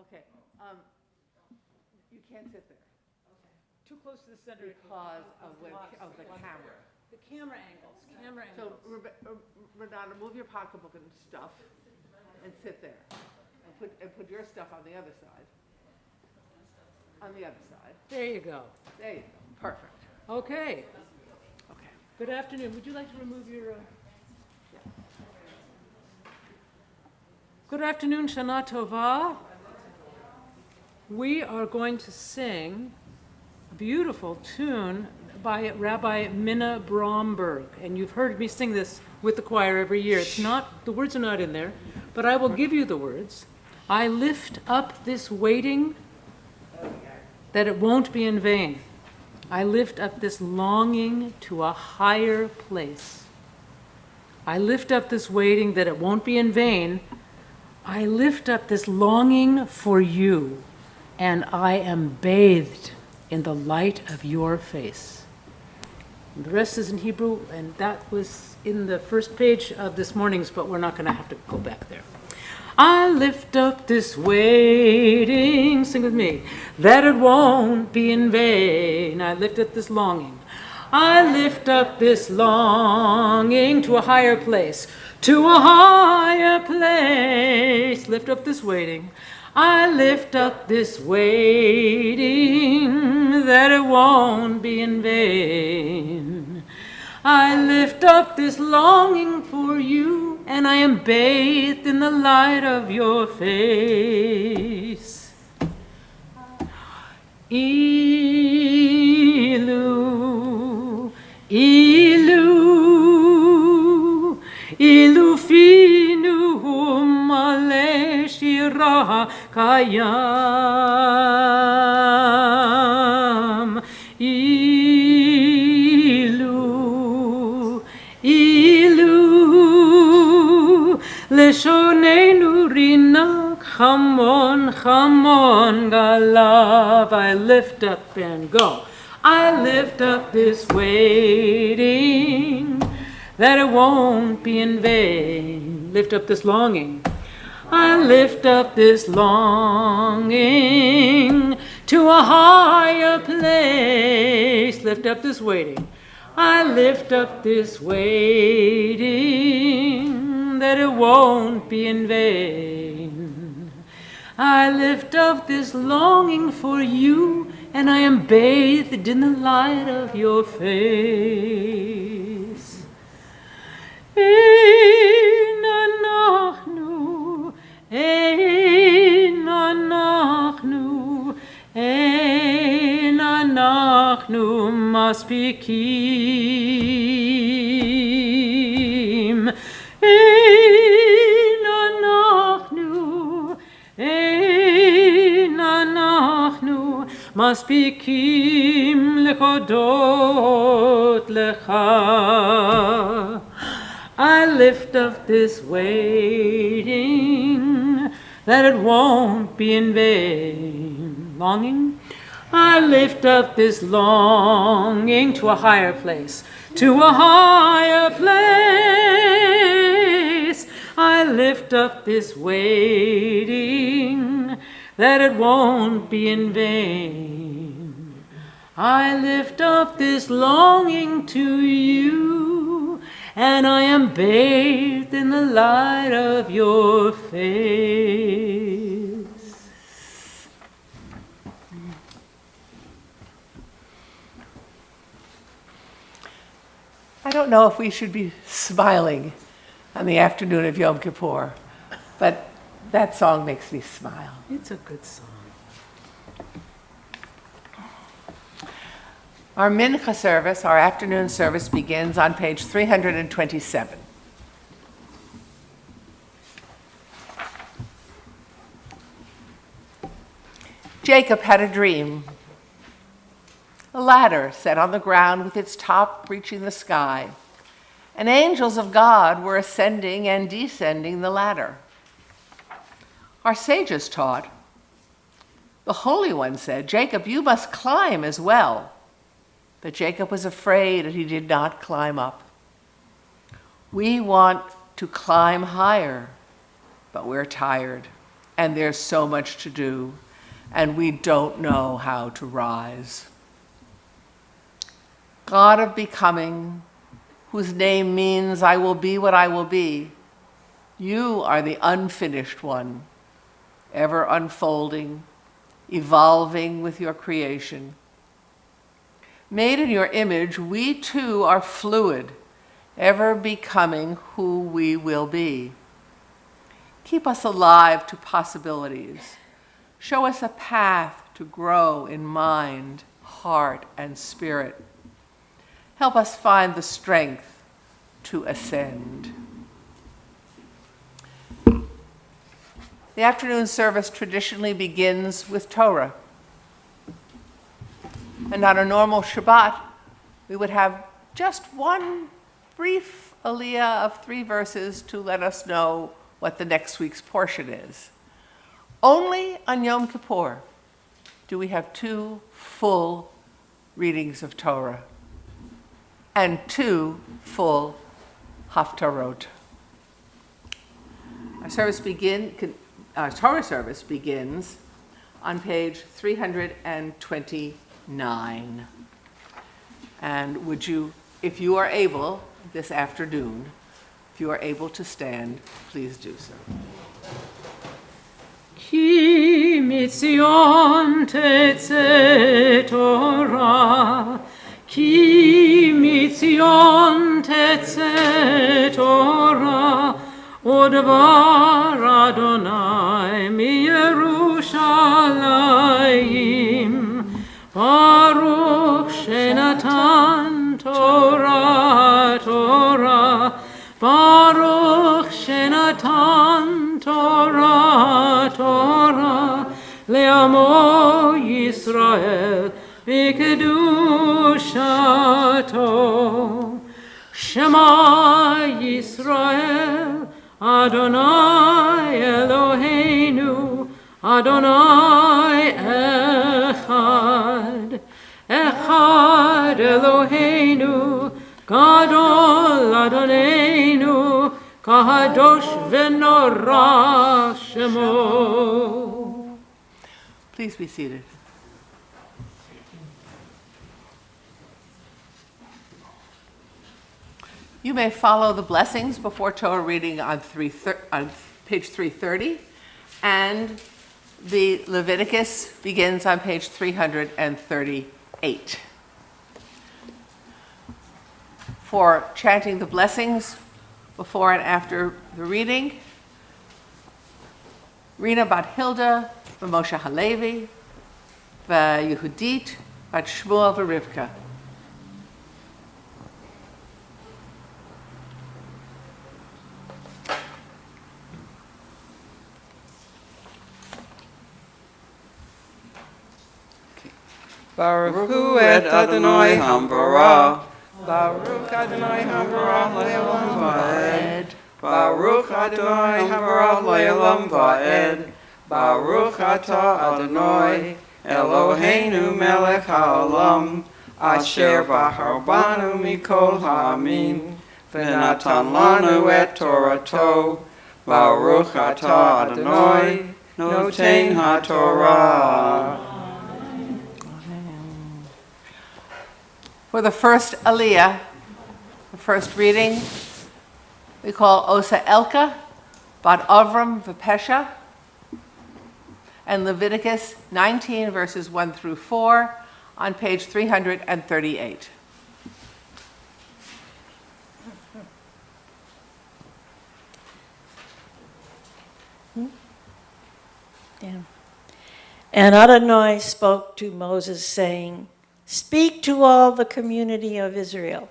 Okay. You can't sit there Too close to the center. because of the camera. The camera angles. So, Renata, move your pocketbook and stuff and sit there. And put your stuff on the other side. On the other side. There you go. There you go. Perfect. Okay. Okay. Good afternoon. Would you like to remove your... Good afternoon, Shana Tova. We are going to sing a beautiful tune by Rabbi Minna Bromberg. And you've heard me sing this with the choir every year. It's not, the words are not in there, but I will give you the words. I lift up this waiting that it won't be in vain. I lift up this longing to a higher place. I lift up this waiting that it won't be in vain. I lift up this longing for you, and I am bathed in the light of your face. And the rest is in Hebrew, and that was in the first page of this morning's, but we're not going to have to go back there. I lift up this waiting, sing with me, that it won't be in vain. I lift up this longing. I lift up this longing to a higher place, to a higher place. Lift up this waiting. I lift up this waiting that it won't be in vain. I lift up this longing for you, and I am bathed in the light of your face. Ilu, ilu, ilu finu male shira kayam. Ilu, ilu, leshonenu rinak chamon, chamon galav. I lift up and go. I lift up this waiting that it won't be in vain. Lift up this longing. I lift up this longing to a higher place. Lift up this waiting. I lift up this waiting that it won't be in vain. I lift up this longing for you, and I am bathed in the light of your face. Ein anachnu, ein anachnu, ein anachnu maspikim. Ein anachnu, ein anachnu maspikim lechodot lecha. I lift up this waiting that it won't be in vain. Longing? I lift up this longing to a higher place, to a higher place. I lift up this waiting that it won't be in vain. I lift up this longing to you, and I am bathed in the light of your face. I don't know if we should be smiling on the afternoon of Yom Kippur, but that song makes me smile. It's a good song. Our Mincha service, our afternoon service, begins on page 327. Jacob had a dream. A ladder set on the ground with its top reaching the sky, and angels of God were ascending and descending the ladder. Our sages taught. The Holy One said, "Jacob, you must climb as well." But Jacob was afraid and he did not climb up. We want to climb higher, but we're tired. and there's so much to do, and we don't know how to rise. God of becoming, whose name means I will be what I will be, you are the unfinished one, ever unfolding, evolving with your creation. Made in your image, we too are fluid, ever becoming who we will be. Keep us alive to possibilities. Show us a path to grow in mind, heart, and spirit. Help us find the strength to ascend. The afternoon service traditionally begins with Torah. And on a normal Shabbat, we would have just one brief aliyah of 3 verses to let us know what the next week's portion is. Only on Yom Kippur do we have 2 full readings of Torah and 2 full haftarot. Our Torah service begins on page 329. And would you, if you are able this afternoon, if you are able to stand, please do so. Ki mitzion tetze Torah, ki mitzion tetze Torah, Odvar Adonai mi Yerushalayim, Baruch Shenatan Torah, Torah, Baruch Shenatan Torah, Torah, Le'amo Yisrael B'kedushato. Shema Yisrael, Adonai Eloheinu, Adonai Echad, Echad Eloheinu, Gadol Adonenu, Kadosh v'norah Shemo. Please be seated. You may follow the blessings before Torah reading on page 330, and the Leviticus begins on page 338. For chanting the blessings before and after the reading, Rina bat Hilda, Moshe Halevi, Yehudit, bat Shmuel v'Rivka. Baruch hu et Adonai Hambarah. Baruch Adonai Hambarah le'olam va'ed. Baruch Adonai Hambarah le'olam va'ed. Baruch atah Adonai Eloheinu melech ha'olam, asher bahar banu mikol ha'amin, v'natan lanu et Torato. Baruch atah Adonai noten ha'torah. For the first aliyah, the first reading, we call Osa Elka, Bat Avram V'Pesha, and Leviticus 19, verses 1 through 4, on page 338. And Adonai spoke to Moses, saying, "Speak to all the community of Israel,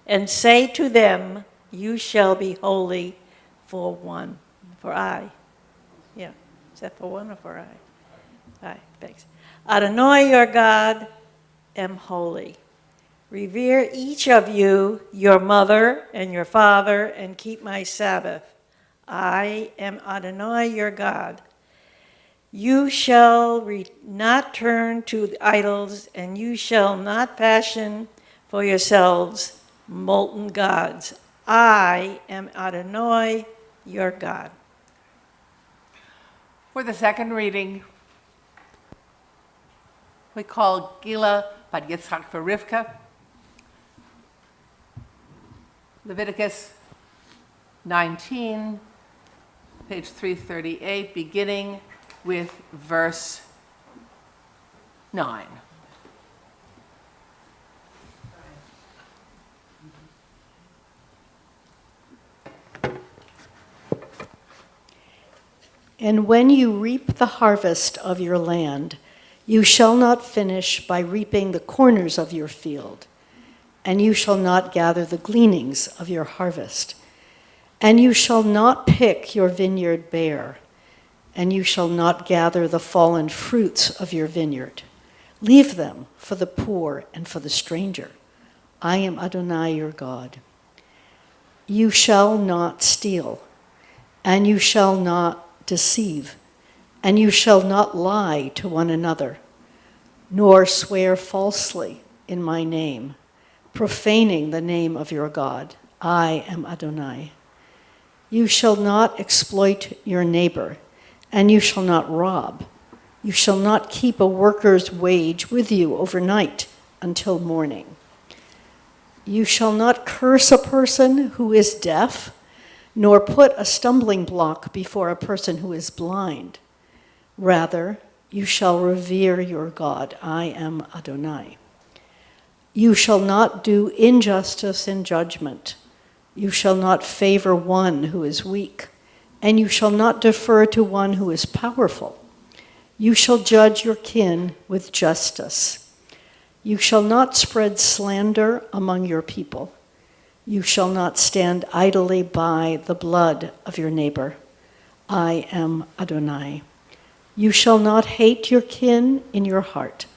and say to them, you shall be holy for one, for I." Yeah, is that for one or for I? I, thanks. Adonai, your God, am holy. Revere each of you, your mother and your father, and keep my Sabbath. I am Adonai, your God. You shall not turn to idols, and you shall not fashion for yourselves molten gods. I am Adonai, your God. For the second reading, we call Gila Bat Yitzchak for Rivka, Leviticus 19, page 338, beginning with verse 9. And when you reap the harvest of your land, you shall not finish by reaping the corners of your field, and you shall not gather the gleanings of your harvest. And you shall not pick your vineyard bare, and you shall not gather the fallen fruits of your vineyard. Leave them for the poor and for the stranger. I am Adonai your God. You shall not steal, and you shall not deceive, and you shall not lie to one another, nor swear falsely in my name, profaning the name of your God. I am Adonai. You shall not exploit your neighbor, and you shall not rob. You shall not keep a worker's wage with you overnight until morning. You shall not curse a person who is deaf, nor put a stumbling block before a person who is blind. Rather, you shall revere your God. I am Adonai. You shall not do injustice in judgment. You shall not favor one who is weak, and you shall not defer to one who is powerful. You shall judge your kin with justice. You shall not spread slander among your people. You shall not stand idly by the blood of your neighbor. I am Adonai. You shall not hate your kin in your heart.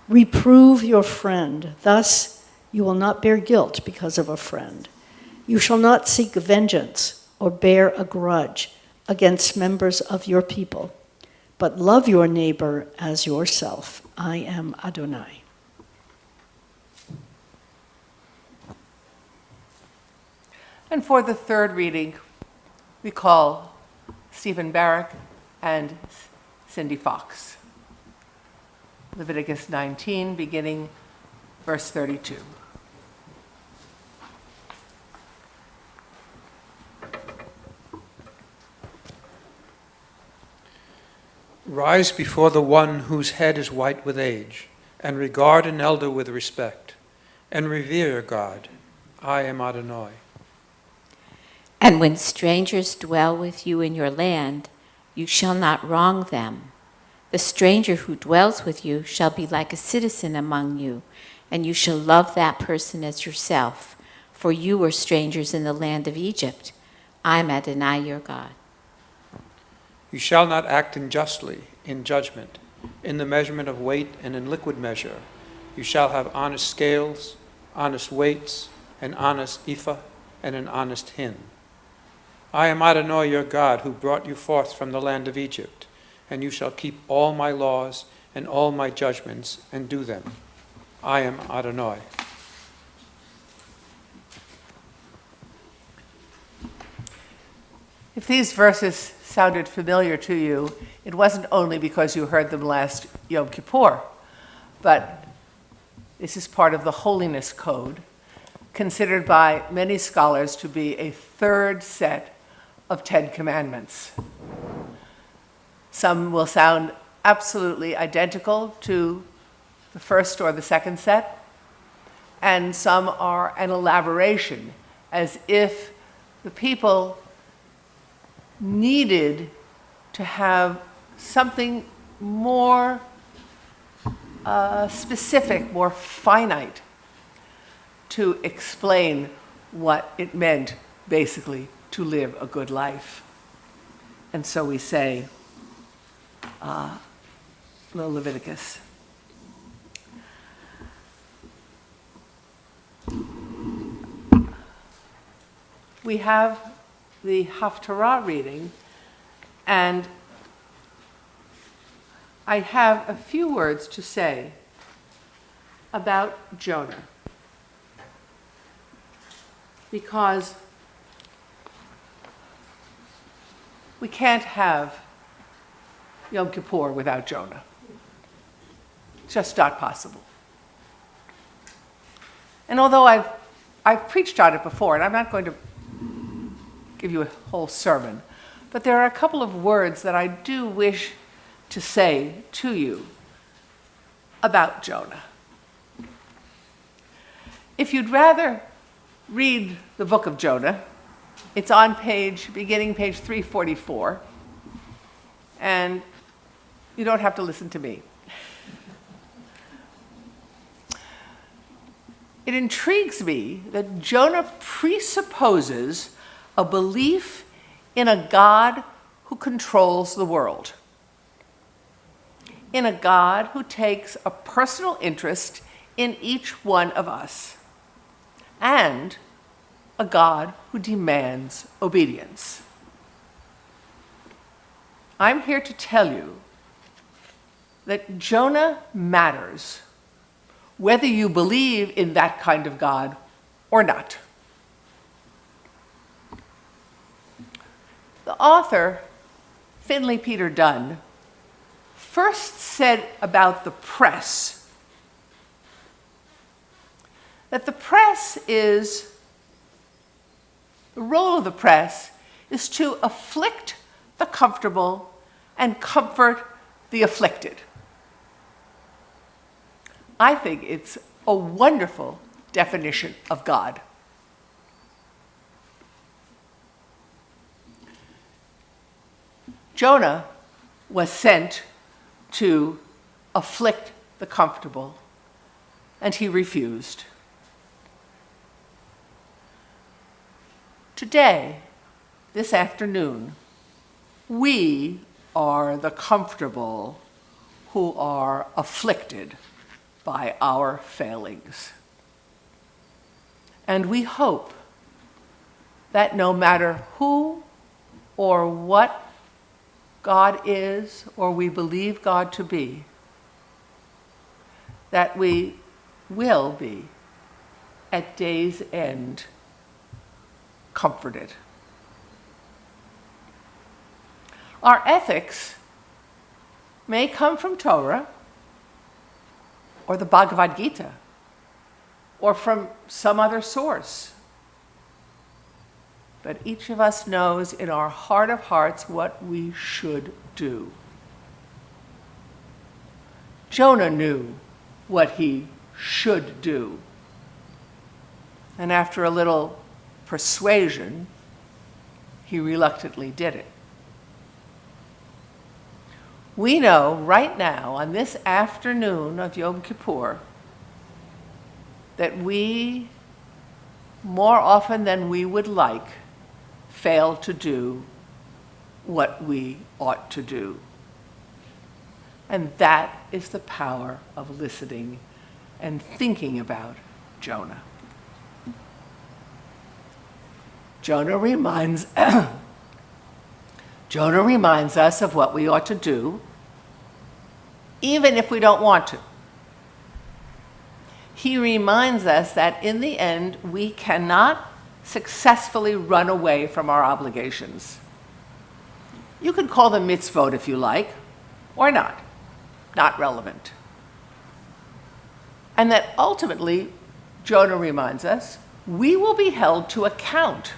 Reprove your friend, thus you will not bear guilt because of a friend. You shall not seek vengeance or bear a grudge against members of your people, but love your neighbor as yourself. I am Adonai. And for the third reading, we call Stephen Barrick and Cindy Fox. Leviticus 19, beginning verse 32. Rise before the one whose head is white with age, and regard an elder with respect, and revere your God. I am Adonai. And when strangers dwell with you in your land, you shall not wrong them. The stranger who dwells with you shall be like a citizen among you, and you shall love that person as yourself, for you were strangers in the land of Egypt. I am Adonai your God. You shall not act unjustly in judgment, in the measurement of weight and in liquid measure. You shall have honest scales, honest weights, an honest ephah, and an honest hin. I am Adonai your God, who brought you forth from the land of Egypt, and you shall keep all my laws and all my judgments and do them. I am Adonai. If these verses sounded familiar to you, it wasn't only because you heard them last Yom Kippur, but this is part of the Holiness Code, considered by many scholars to be a third set of 10 Commandments. Some will sound absolutely identical to the first or the second set, and some are an elaboration, as if the people needed to have something more specific, more finite, to explain what it meant, basically, to live a good life. And so we say, Leviticus. We have the Haftarah reading, and I have a few words to say about Jonah, because we can't have Yom Kippur without Jonah. It's just not possible. And although I've preached on it before, and I'm not going to give you a whole sermon, but there are a couple of words that I do wish to say to you about Jonah. If you'd rather read the book of Jonah, it's on beginning page 344, and you don't have to listen to me. It intrigues me that Jonah presupposes a belief in a God who controls the world, in a God who takes a personal interest in each one of us, and a God who demands obedience. I'm here to tell you that Jonah matters, whether you believe in that kind of God or not. The author, Finley Peter Dunn, first said about the press that the role of the press is to afflict the comfortable and comfort the afflicted. I think it's a wonderful definition of God. Jonah was sent to afflict the comfortable, and he refused. Today, this afternoon, we are the comfortable who are afflicted by our failings. And we hope that no matter who or what God is or we believe God to be, that we will be at day's end comforted. Our ethics may come from Torah or the Bhagavad Gita or from some other source. But each of us knows in our heart of hearts what we should do. Jonah knew what he should do. And after a little persuasion, he reluctantly did it. We know right now, on this afternoon of Yom Kippur, that we, more often than we would like, fail to do what we ought to do. And that is the power of listening and thinking about Jonah. Jonah reminds us of what we ought to do, even if we don't want to. He reminds us that in the end, we cannot successfully run away from our obligations. You can call them mitzvot if you like, or not. Not relevant. And that ultimately, Jonah reminds us, we will be held to account,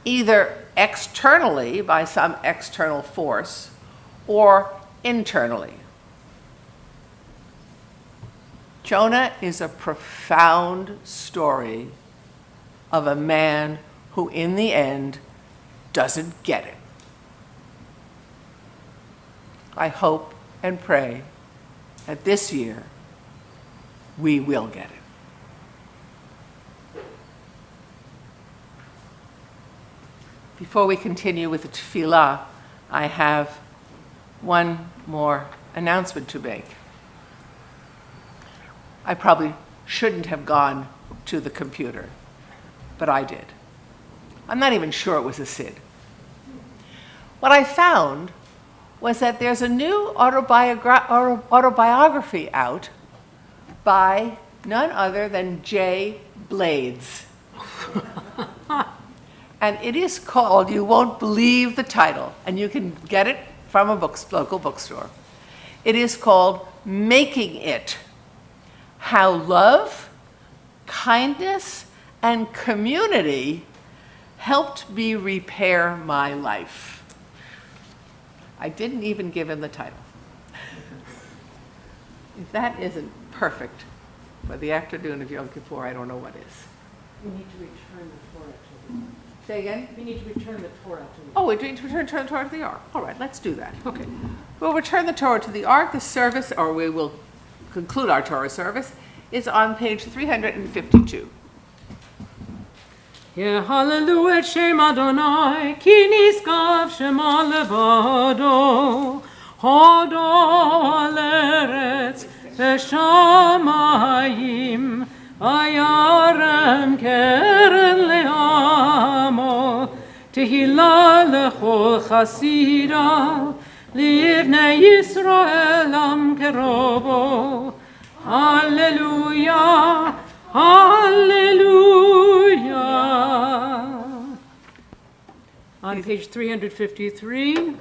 either externally by some external force or internally. Jonah is a profound story of a man who in the end doesn't get it. I hope and pray that this year we will get it. Before we continue with the tefillah, I have one more announcement to make. I probably shouldn't have gone to the computer, but I did. I'm not even sure it was a SID. What I found was that there's a new autobiography out by none other than Jay Blades. And it is called, you won't believe the title, and you can get it from a local bookstore. It is called Making It: How Love, Kindness, and Community Helped Me Repair My Life. I didn't even give him the title. If that isn't perfect for the afternoon of Yom Kippur, I don't know what is. We need to return the Torah to the Say again? We need to return the Torah to the Oh, we need to return the Torah to the Ark. All right, let's do that. Okay. We'll return the Torah to the Ark. The service, or we will conclude our Torah service, is on page 352. Yehalelu et Shem Adonai, ki niskav Shema levado, hodo al eretz v'shamayim, ayarem keren le'amo, tehila lechol chasida, livnei Yisrael am kerobo. Hallelujah, hallelujah. On page 353,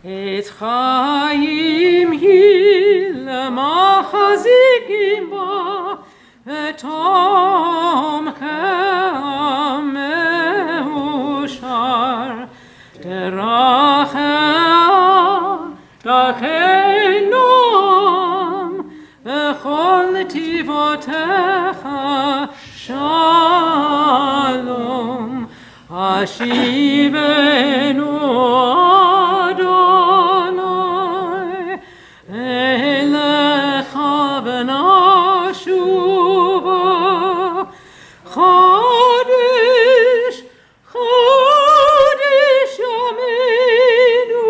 Et chayim hi lemachazikim ba, et omchem meushar, terachel dachenom, v'chol netivotecha shalom, ashivenu Adonai, elecha v'nashuva, Chodesh, Chodesh Yameinu,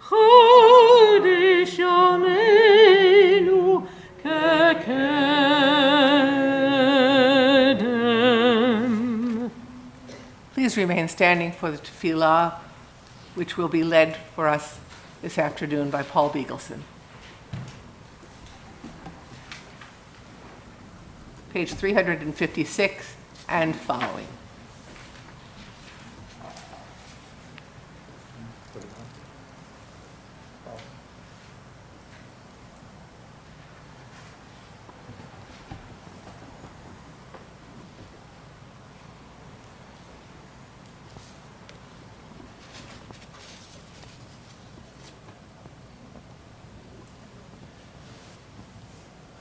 Chodesh Yameinu, kekedem. Please remain standing for the tefillah, which will be led for us this afternoon by Paul Beagleson. Page 356 and following.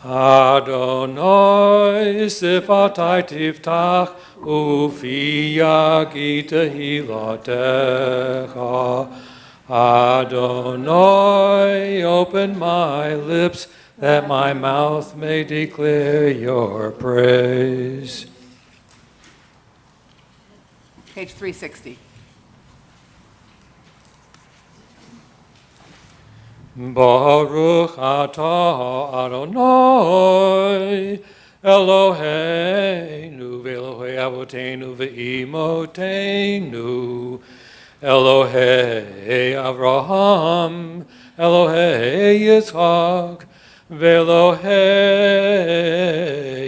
Adonai sifatai tiftach ufi yagi tehilatecha. Adonai, open my lips that my mouth may declare your praise. Page 360. Baruch atah Adonai Eloheinu v'Elohei Avotenu v'Imotenu Elohei Avraham Elohei Yitzchak v'Elohei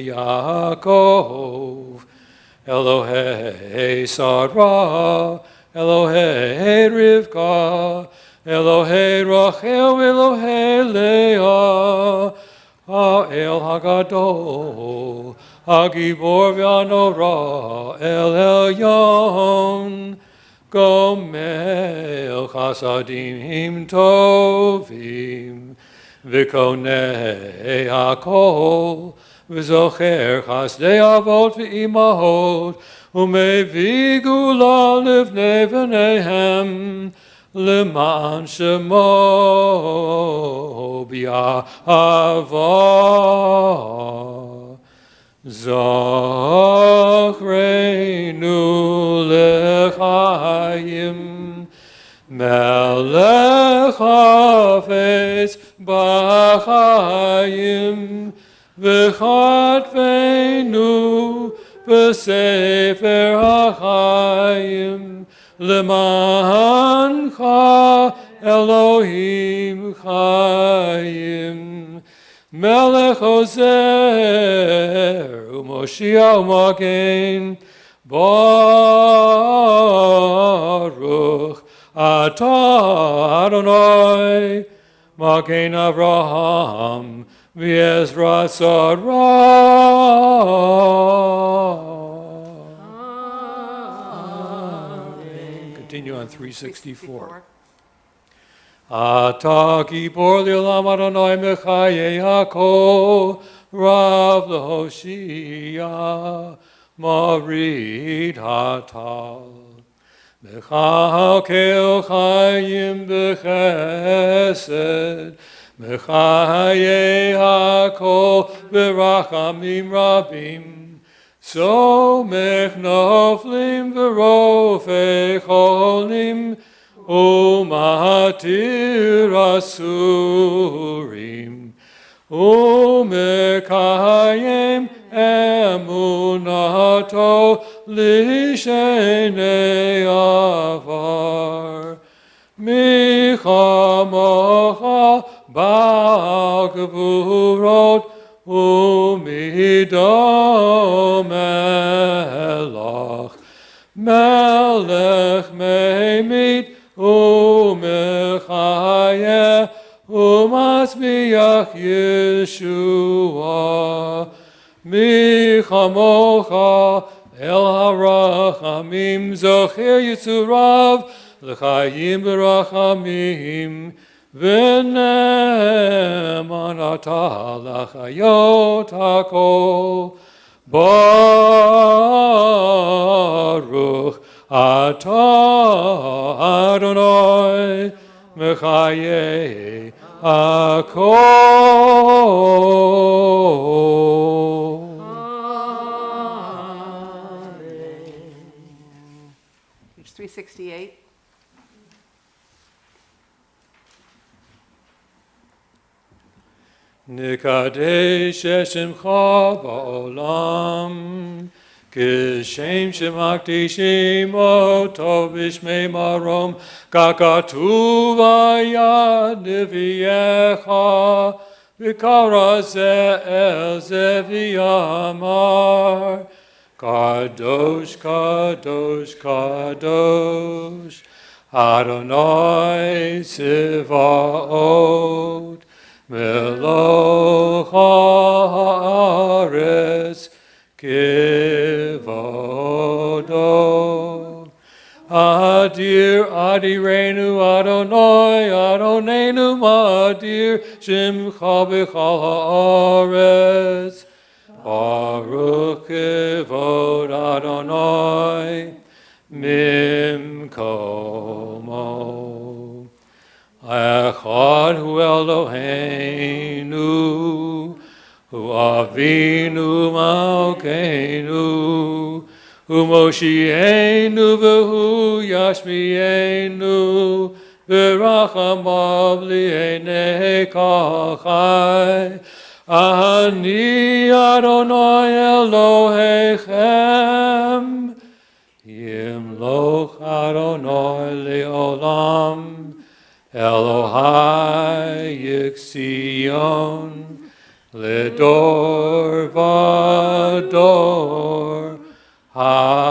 Yaakov Elohei Sarah Elohei Rivka Elohei Rachel, Elohei Leah, Ha'el Hagadol, Hagibor v'Anorah, El Elyon, Gomel Chasadim Tovim, V'konei HaKol, V'zocher Chasdei Avot v'Imahot, U'mevi Gula Livnei V'neihem, L'man shemo bi'ahava Zochreinu l'chayim Melech hafetz b'chayim V'chatveinu b'sefer hachayim L'mancha Elohim Chayim Melech Ozer U'Moshia U'Magen Baruch Ata Adonai, Magen Avraham, V'ezra Sarah. Continue on 364. Ata Kippur Li'olam Adonai Mechaye Hakol, Rav L'Hoshia, Marid Hatal. Mechakel Chayim B'chesed, Mechaye Hakol V'rachamim Rabim, Somech Noflim V'rofei Cholim, Umatir Asurim, Umekayem Emunato Lishenei Avar, Michamocha Baal Gevurot Umido Melach, Melech Meimit Umechayeh Umasmiach Yeshua, Michamocha El Harachamim Zocher Yitzurav L'chayim B'rachamim V'ne'eman Ata L'chayot HaKol Baruch Ata Adonai Mechaye HaKol. Page 368. Nikadesh Shemcha Ba'olam, Kishem Shemakdishim Oto Bishmei Marom, Kakatuv Ayad Neviecha, Vikara Ze'el Zeviyamar, Kadosh, Kadosh, Kadosh, Adonai Tzivaot, Meloch haaretz kivodo. Adir Adirenu Adonai Adonenu Madir Shimcha b'chol haaretz. Baruch kivod Adonai mimkomo. Echad hu Eloheinu, hu Avinu Malkeinu, hu Moshienu v'hu Yashmienu, v'rachamav li'enei kachai. Ani Adonai Elohechem, Yimloch Adonai le'olam. Elohai Yixion, Ledor Vador, Hallelujah.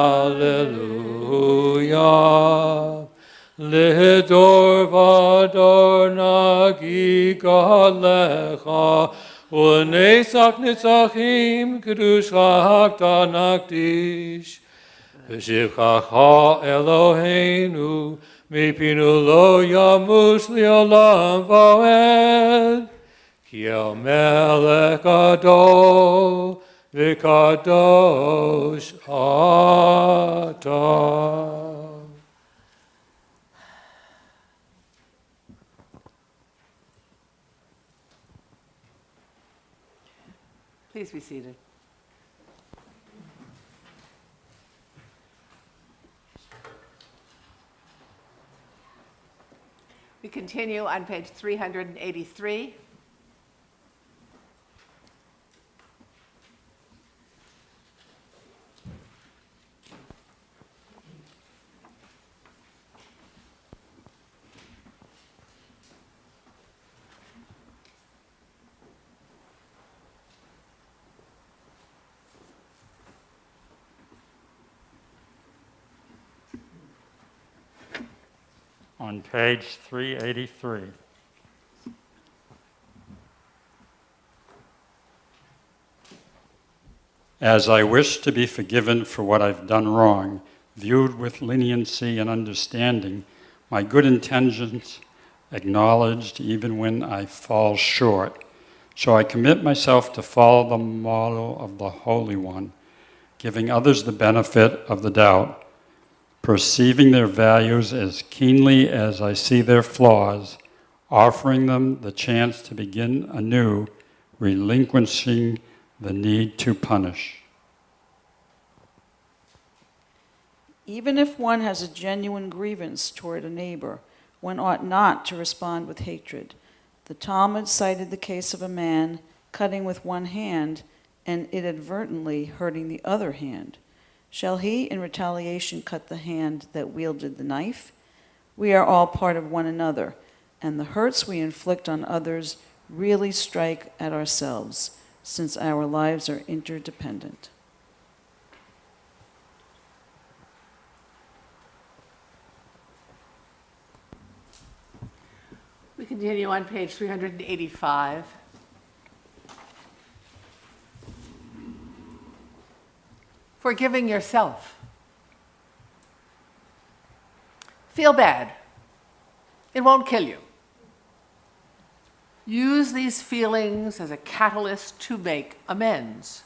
Ledor Vador Nagiga Lecha, Unesak Nitzachim, Kedush Hakta Nakdish, V'shivchacha Eloheinu, Mipinu lo yamus li'olam va'ed, ki el melech gadol v'kadosh ata. Please be seated. We continue on page 383. on page 383. As I wish to be forgiven for what I've done wrong, viewed with leniency and understanding, my good intentions acknowledged even when I fall short. So I commit myself to follow the model of the Holy One, giving others the benefit of the doubt, perceiving their values as keenly as I see their flaws, offering them the chance to begin anew, relinquishing the need to punish. Even if one has a genuine grievance toward a neighbor, one ought not to respond with hatred. The Talmud cited the case of a man cutting with one hand and inadvertently hurting the other hand. Shall he, in retaliation, cut the hand that wielded the knife? We are all part of one another, and the hurts we inflict on others really strike at ourselves, since our lives are interdependent. We continue on page 385. Forgiving yourself. Feel bad. It won't kill you. Use these feelings as a catalyst to make amends,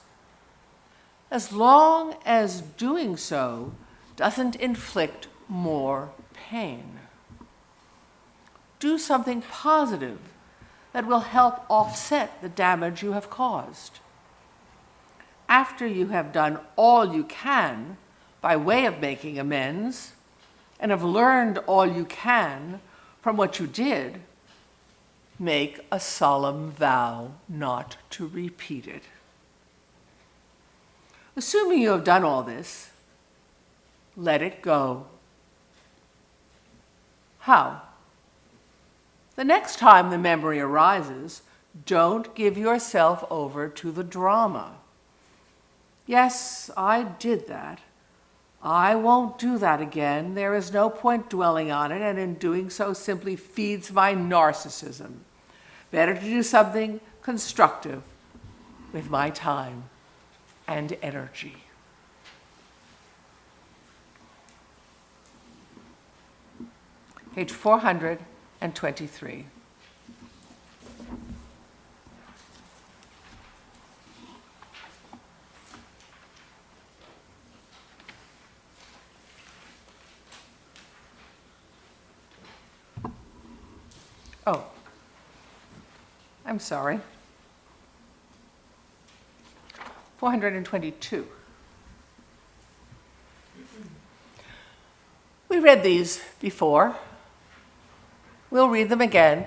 as long as doing so doesn't inflict more pain. Do something positive that will help offset the damage you have caused. After you have done all you can by way of making amends, and have learned all you can from what you did, make a solemn vow not to repeat it. Assuming you have done all this, let it go. How? The next time the memory arises, don't give yourself over to the drama. Yes, I did that. I won't do that again. There is no point dwelling on it, and in doing so simply feeds my narcissism. Better to do something constructive with my time and energy. Page 423. Oh, I'm sorry. 422. We read these before. We'll read them again.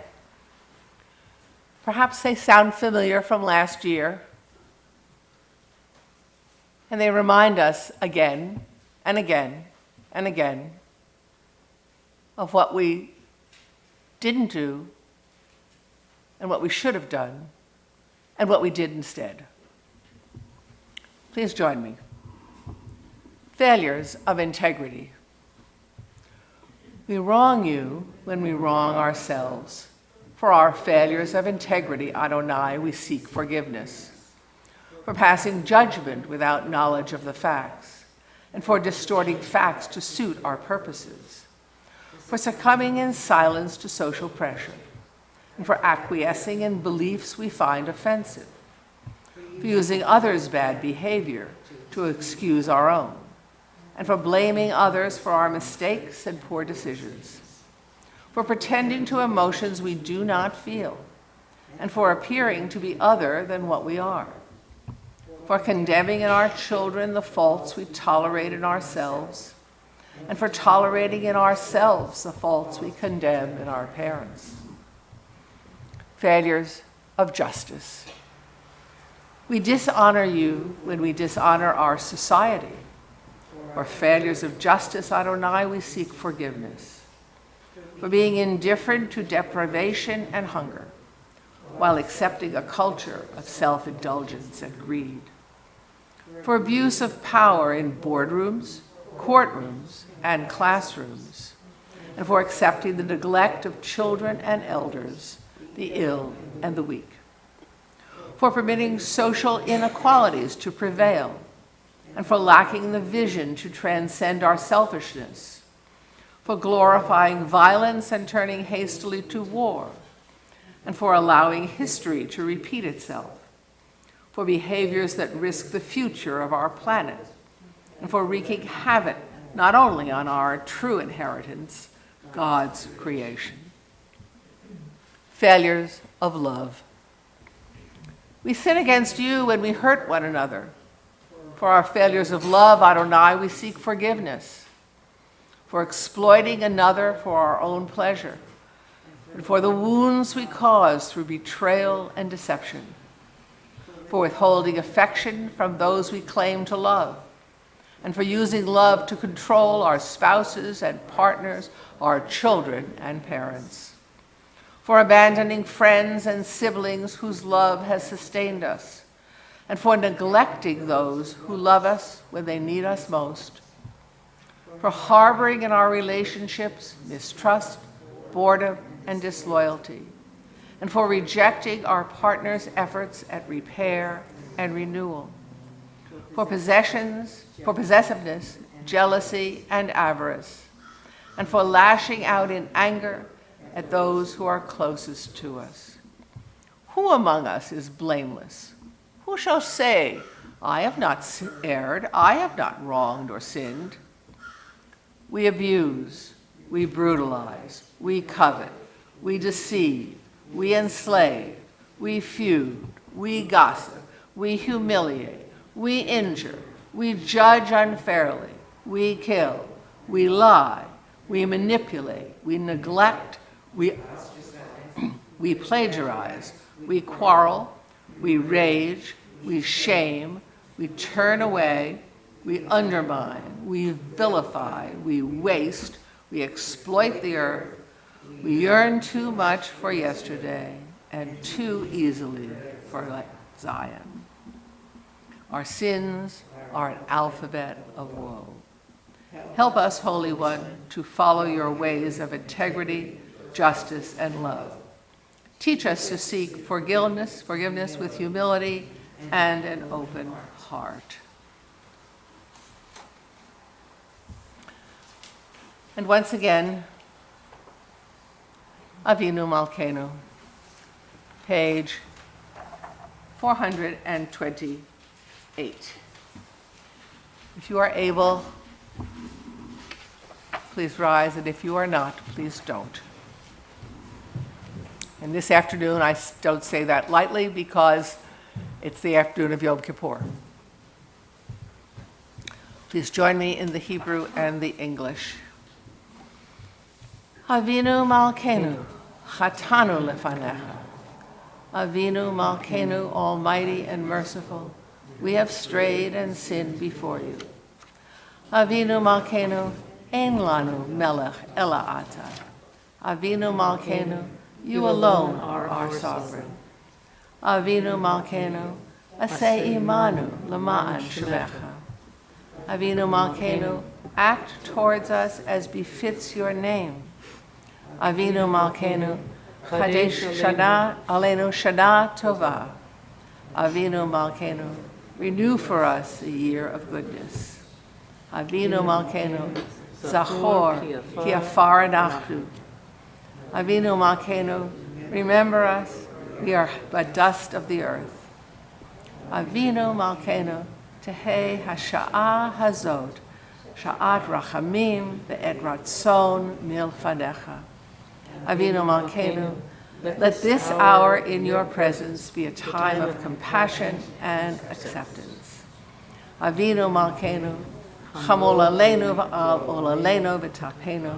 Perhaps they sound familiar from last year, and they remind us again and again and again of what we didn't do and what we should have done and what we did instead. Please join me. Failures of integrity. We wrong you when we wrong ourselves. For our failures of integrity, Adonai, we seek forgiveness. For passing judgment without knowledge of the facts, and for distorting facts to suit our purposes. For succumbing in silence to social pressure, and for acquiescing in beliefs we find offensive. For using others' bad behavior to excuse our own, and for blaming others for our mistakes and poor decisions, for pretending to emotions we do not feel, and for appearing to be other than what we are, for condemning in our children the faults we tolerate in ourselves, and for tolerating in ourselves the faults we condemn in our parents. Failures of justice. We dishonor you when we dishonor our society. For failures of justice, Adonai, we seek forgiveness. For being indifferent to deprivation and hunger, while accepting a culture of self-indulgence and greed. For abuse of power in boardrooms, courtrooms, and classrooms. and for accepting the neglect of children and elders, the ill and the weak, for permitting social inequalities to prevail, and for lacking the vision to transcend our selfishness, for glorifying violence and turning hastily to war, and for allowing history to repeat itself, for behaviors that risk the future of our planet, and for wreaking havoc not only on our true inheritance, God's creation. Failures of love. We sin against you when we hurt one another. For our failures of love, Adonai, we seek forgiveness. For exploiting another for our own pleasure, and for the wounds we cause through betrayal and deception, for withholding affection from those we claim to love, and for using love to control our spouses and partners, our children and parents, for abandoning friends and siblings whose love has sustained us, and for neglecting those who love us when they need us most, for harboring in our relationships mistrust, boredom, and disloyalty, and for rejecting our partner's efforts at repair and renewal, for possessiveness, jealousy, and avarice, and for lashing out in anger at those who are closest to us. Who among us is blameless? Who shall say, I have not erred, I have not wronged or sinned? We abuse, we brutalize, we covet, we deceive, we enslave, we feud, we gossip, we humiliate, we injure, we judge unfairly, we kill, we lie, we manipulate, we neglect, we plagiarize, we quarrel, we rage, we shame, we turn away, we undermine, we vilify, we waste, we exploit the earth, we yearn too much for yesterday and too easily for Zion. Our sins are an alphabet of woe. Help us, Holy One, to follow your ways of integrity, justice, and love. Teach us to seek forgiveness with humility and an open heart. And once again, Avinu Malkeinu, page 428. If you are able, please rise, and if you are not, please don't. And this afternoon, I don't say that lightly because it's the afternoon of Yom Kippur. Please join me in the Hebrew and the English. Avinu Malkeinu, Chatanu lefanecha. Avinu Malkeinu, almighty and merciful, we have strayed and sinned before you. Avinu Malkeinu, ein lanu melech ela ata. Avinu Malkeinu, you alone are our sovereign. Avinu Malkeinu, aseh imanu lema'an shemecha. Avinu Malkeinu, act towards us as befits your name. Avinu Malkeinu, Chadesh Shana Aleinu Shana Tova. Avinu Malkeinu, renew for us a year of goodness. Avinu Malkeinu, Zachor ki afar anachnu. Avinu Malkeinu, remember us, we are but dust of the earth. Avinu Malkeinu, tehei hasha'ah hazot, sha'at rachamim ve'et ratzon milfanecha. Avinu Malkeinu, let this hour in your presence be a time of compassion and acceptance. Avinu Malkeinu, chamol aleinu v'al ol aleinu v'tapenu.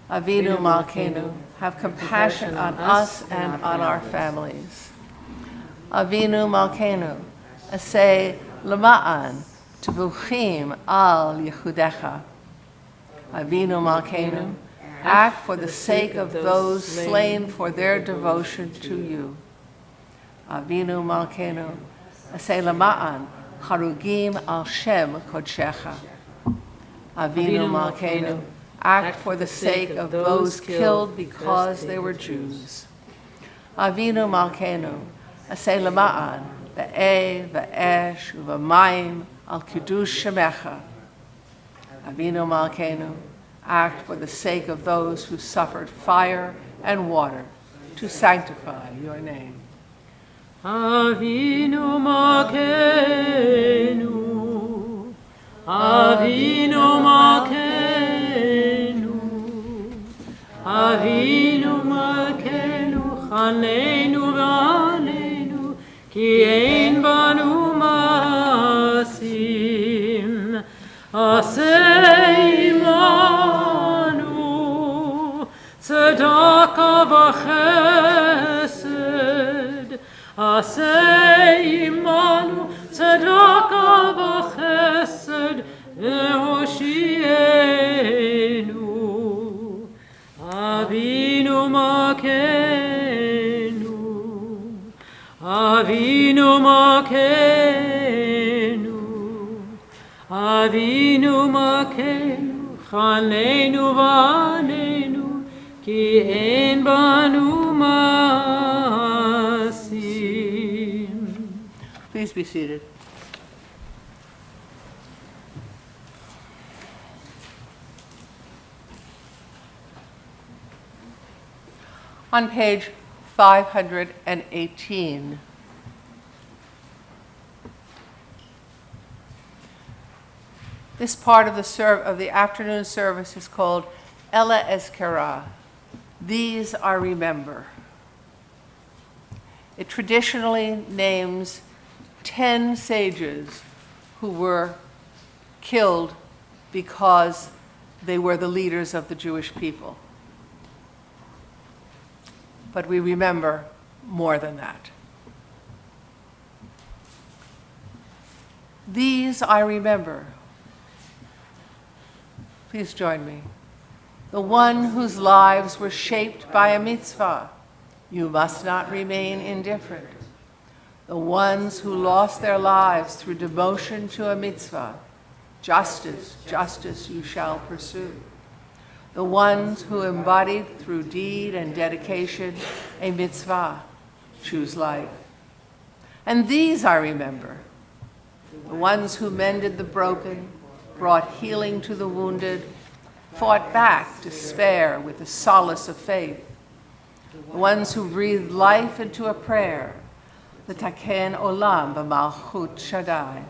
Avinu Malkeinu, have compassion on us and on our families. Avinu Malkeinu, aseh lema'an tevuchim al yehudecha. Avinu Malkeinu, act for the sake of those slain for their devotion to you. Avinu Malkeinu, aseh lema'an harugim al shem kodshecha. Avinu Malkeinu, Act for the sake of those killed because they were Jews. Avinu Malkeinu, Aseh Lama'an, Ve'eh, Ve'esh, U'V'mayim, Al Kiddush Shemecha. Avinu Malkeinu, act for the sake of those who suffered fire and water to sanctify your name. Avinu Malkeinu, Avinu Malkeinu, Avinu Malkeinu, Chaneinu v'aleinu, ki ein banu masim, aseh imanu, tzedaka v'chesed, aseh imanu, tzedaka v'chesed, ve'hoshienu. Avinu Malkeinu, Avinu Malkeinu, Avinu Malkeinu, Chaneinu v'aleinu, ki ein banu masim. Please be seated. On page 518, this part of the afternoon service is called Ella Ezkerah. These I remember. It traditionally names 10 sages who were killed because they were the leaders of the Jewish people. But we remember more than that. These I remember. Please join me. The one whose lives were shaped by a mitzvah. You must not remain indifferent. The ones who lost their lives through devotion to a mitzvah. Justice, justice you shall pursue. The ones who embodied through deed and dedication a mitzvah, choose life. And these I remember, the ones who mended the broken, brought healing to the wounded, fought back despair with the solace of faith, the ones who breathed life into a prayer, the taken olam b'malchut Shaddai,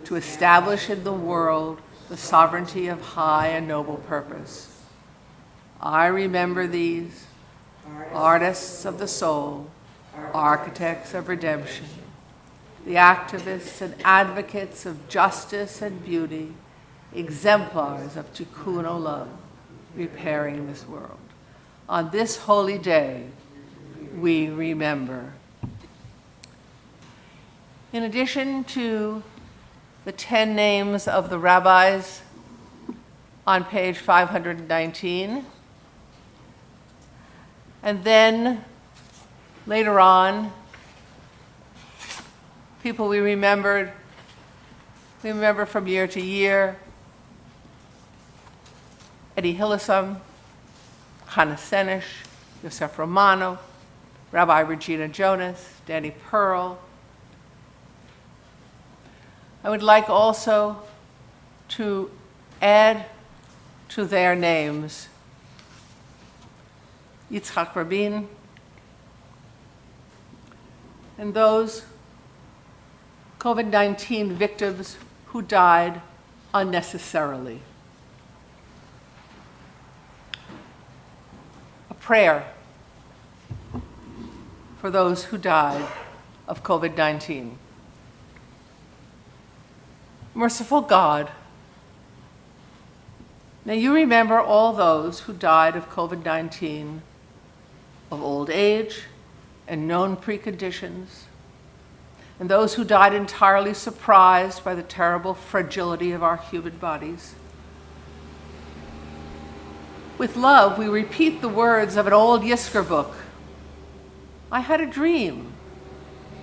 to establish in the world the sovereignty of high and noble purpose. I remember these, artists of the soul, architects of redemption, the activists and advocates of justice and beauty, exemplars of tikkun olam, repairing this world. On this holy day, we remember. In addition to the 10 names of the rabbis on page 519, and then later on, people we remember from year to year: Eddie Hillesum, Hannah Senish, Yosef Romano, Rabbi Regina Jonas, Danny Pearl. I would like also to add to their names Yitzhak Rabin, and those COVID-19 victims who died unnecessarily. A prayer for those who died of COVID-19. Merciful God, may you remember all those who died of COVID-19, of old age and known preconditions, and those who died entirely surprised by the terrible fragility of our human bodies. With love, we repeat the words of an old Yizkor book. I had a dream.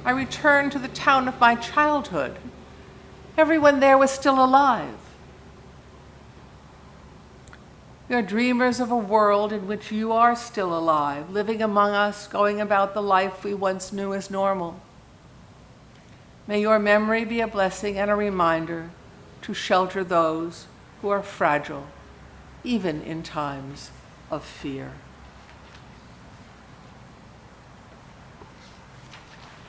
I returned to the town of my childhood. Everyone there was still alive. We are dreamers of a world in which you are still alive, living among us, going about the life we once knew as normal. May your memory be a blessing and a reminder to shelter those who are fragile, even in times of fear.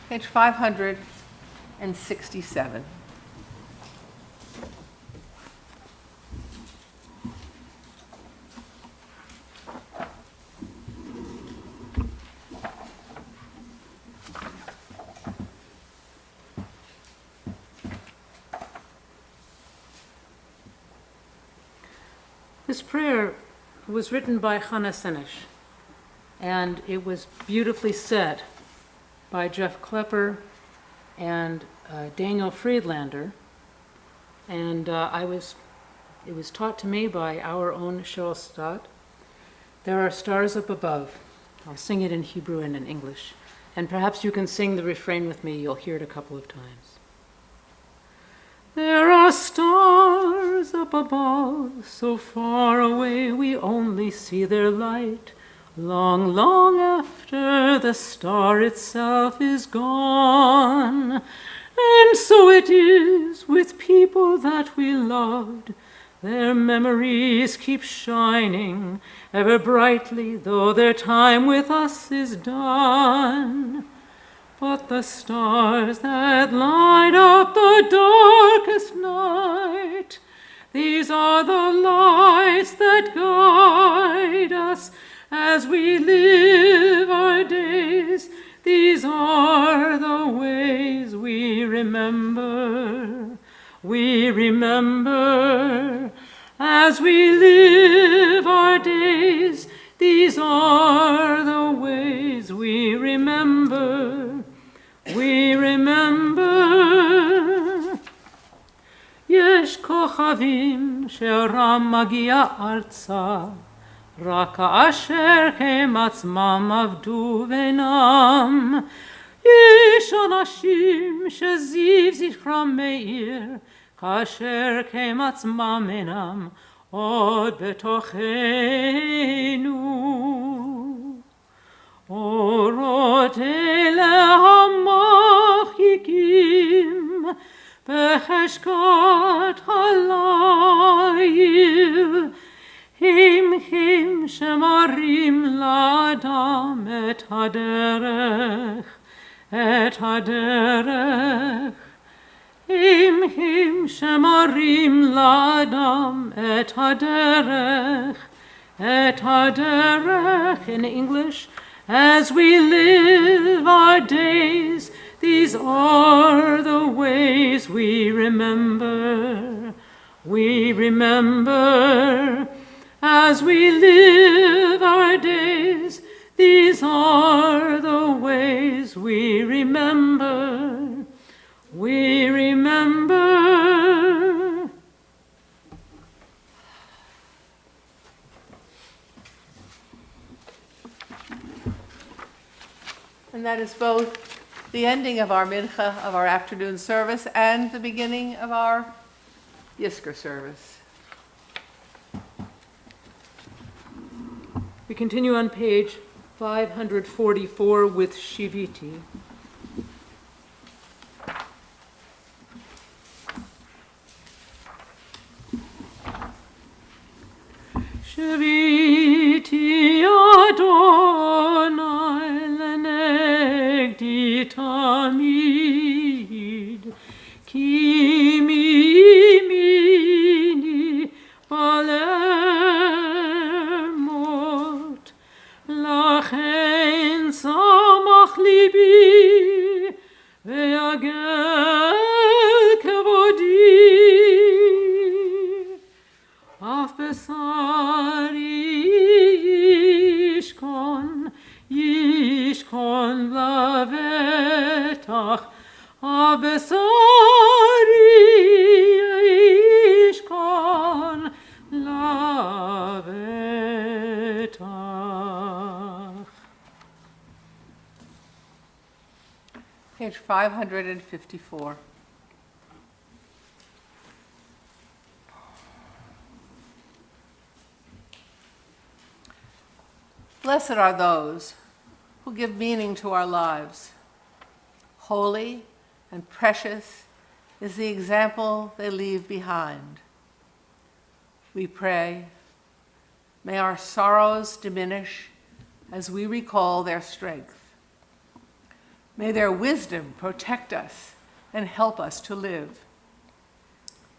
Page 567. This prayer was written by Hannah Senesh, and it was beautifully said by Jeff Klepper and Daniel Friedlander, and it was taught to me by our own Cheryl Stott. There are stars up above. I'll sing it in Hebrew and in English, and perhaps you can sing the refrain with me. You'll hear it a couple of times. There are stars up above, so far away we only see their light, long, long after the star itself is gone. And so it is with people that we loved. Their memories keep shining ever brightly, though their time with us is done. But the stars that light up the darkest night, these are the lights that guide us as we live our days. These are the ways we remember. We remember as we live our days. These are the ways we remember. We remember. Yesh kochavim she'oram magia arza, רק כאשר הם עצמם עבדו ואינם. יש אנשים שזיו זכרם מאיר, כאשר הם עצמם אינם עוד בתוכנו. אורות אלה המחזיקים בחשכת הליל, הם שמראים לאדם את הדרך, את הדרך. הם שמראים לאדם את הדרך, את הדרך. In English, as we live our days, these are the ways we remember. We remember. As we live our days, these are the ways we remember. We remember. And that is both the ending of our mincha, of our afternoon service, and the beginning of our Yizkor service. We continue on page 544 with Shiviti. Shiviti Adonai lenegdi tamid, ki mimini balemot, lachen samach libi ve'yagel kevodi, af besari yishkon lavetach, af besari yishkon lavetach. Page 554. Blessed are those who give meaning to our lives. Holy and precious is the example they leave behind. We pray, may our sorrows diminish as we recall their strength. May their wisdom protect us and help us to live.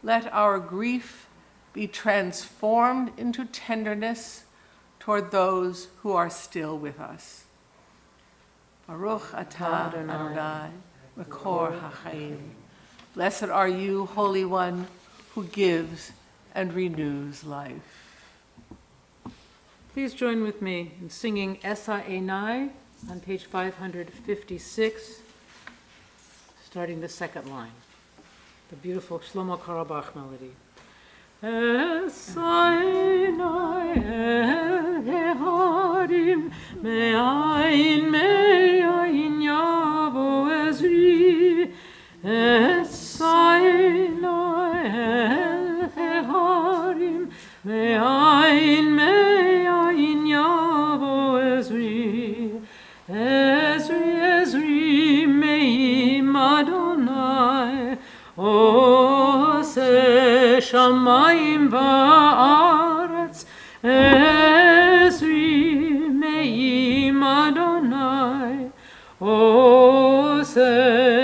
Let our grief be transformed into tenderness toward those who are still with us. Baruch atah Adonai, Makor HaChaim. Blessed are you, Holy One, who gives and renews life. Please join with me in singing Esa Einai on page 556, starting the second line, the beautiful Shlomo Karabach melody. Esa Einai el Heharim me'ayin yavo ezri. Esa Einai el Heharim me'ayin yavo ezri. Ezri me'im Adonai ose shamayim va'aretz. Ezri me'im Adonai ose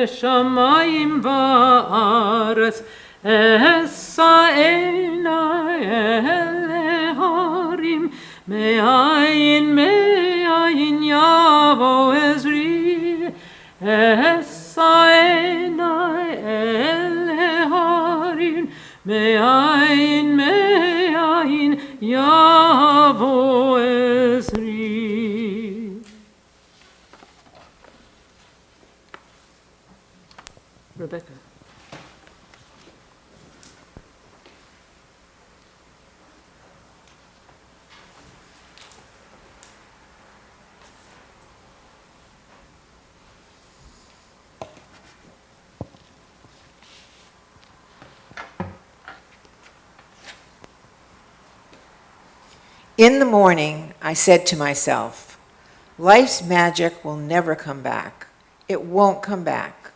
shamayim va'aretz. Esa einai el harim me'ayin yavo ezri. Esa einai el harim me'ayin yavo ezri. Rebecca. In the morning, I said to myself, life's magic will never come back. It won't come back.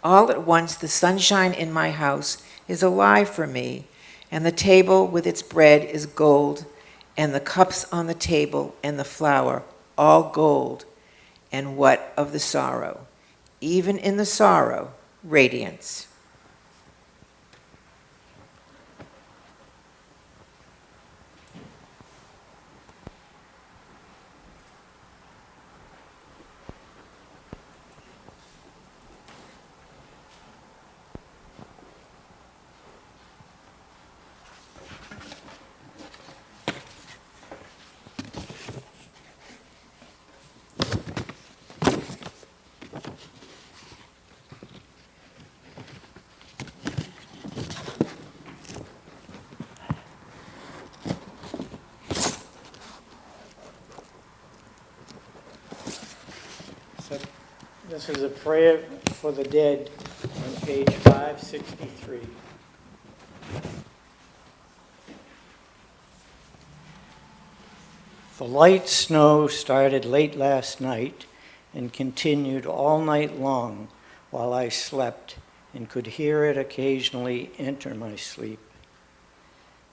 All at once, the sunshine in my house is alive for me, and the table with its bread is gold, and the cups on the table and the flour, all gold. And what of the sorrow? Even in the sorrow, radiance. This is a prayer for the dead on page 563. The light snow started late last night and continued all night long while I slept and could hear it occasionally enter my sleep,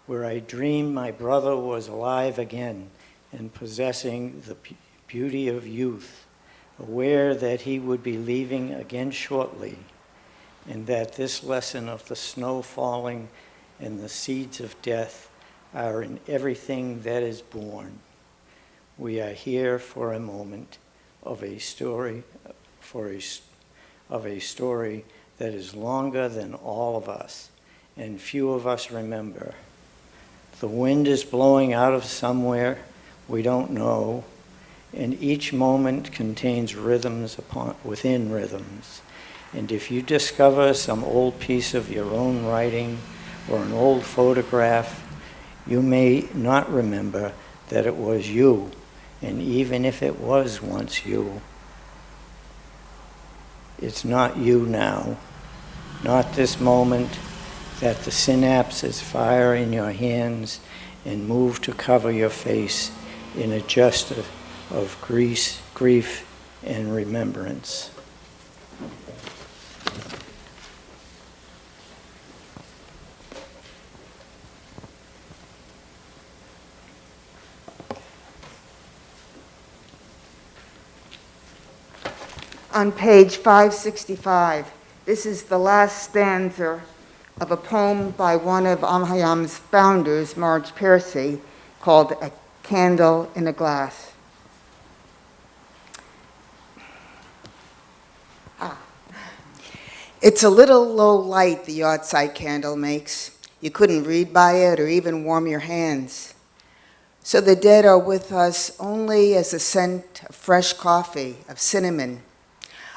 where I dreamed my brother was alive again and possessing the beauty of youth, aware that he would be leaving again shortly, and that this lesson of the snow falling and the seeds of death are in everything that is born. We are here for a moment of a story, of a story that is longer than all of us, and few of us remember. The wind is blowing out of somewhere we don't know, and each moment contains rhythms within rhythms. And if you discover some old piece of your own writing or an old photograph, you may not remember that it was you. And even if it was once you, it's not you now. Not this moment that the synapses fire in your hands and move to cover your face in a gesture of grief and remembrance. On page 565, this is the last stanza of a poem by one of HaYam's founders, Marge Piercy, called A Candle in a Glass. It's a little low light the yahrzeit candle makes. You couldn't read by it or even warm your hands. So the dead are with us only as the scent of fresh coffee, of cinnamon,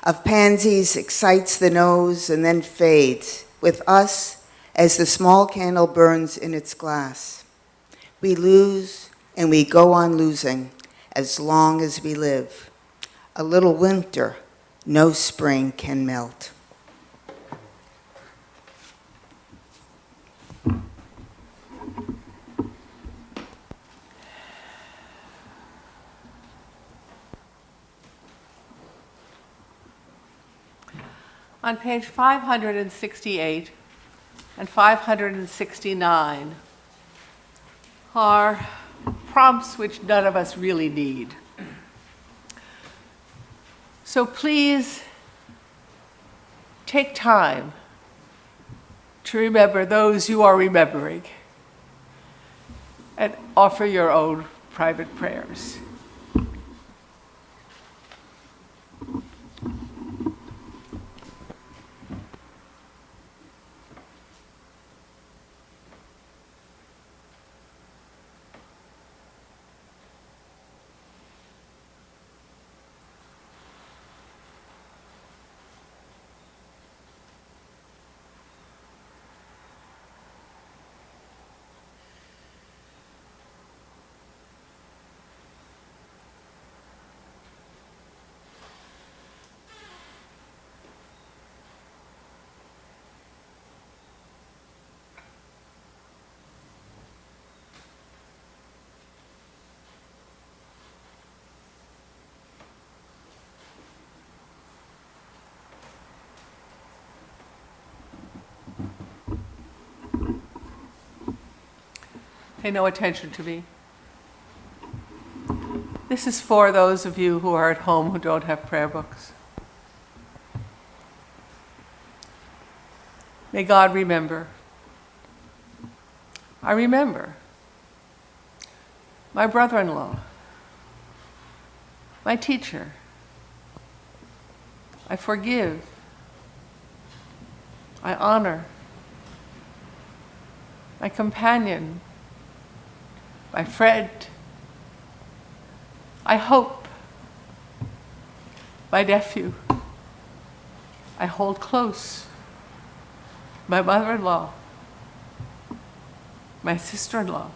of pansies excites the nose and then fades, with us as the small candle burns in its glass. We lose and we go on losing as long as we live. A little winter, no spring can melt. On page 568 and 569 are prompts which none of us really need. So please take time to remember those you are remembering and offer your own private prayers. Pay no attention to me. This is for those of you who are at home who don't have prayer books. May God remember. I remember my brother-in-law, my teacher. I forgive. I honor my companion, my friend. I hope my nephew. I hold close my mother-in-law, my sister-in-law.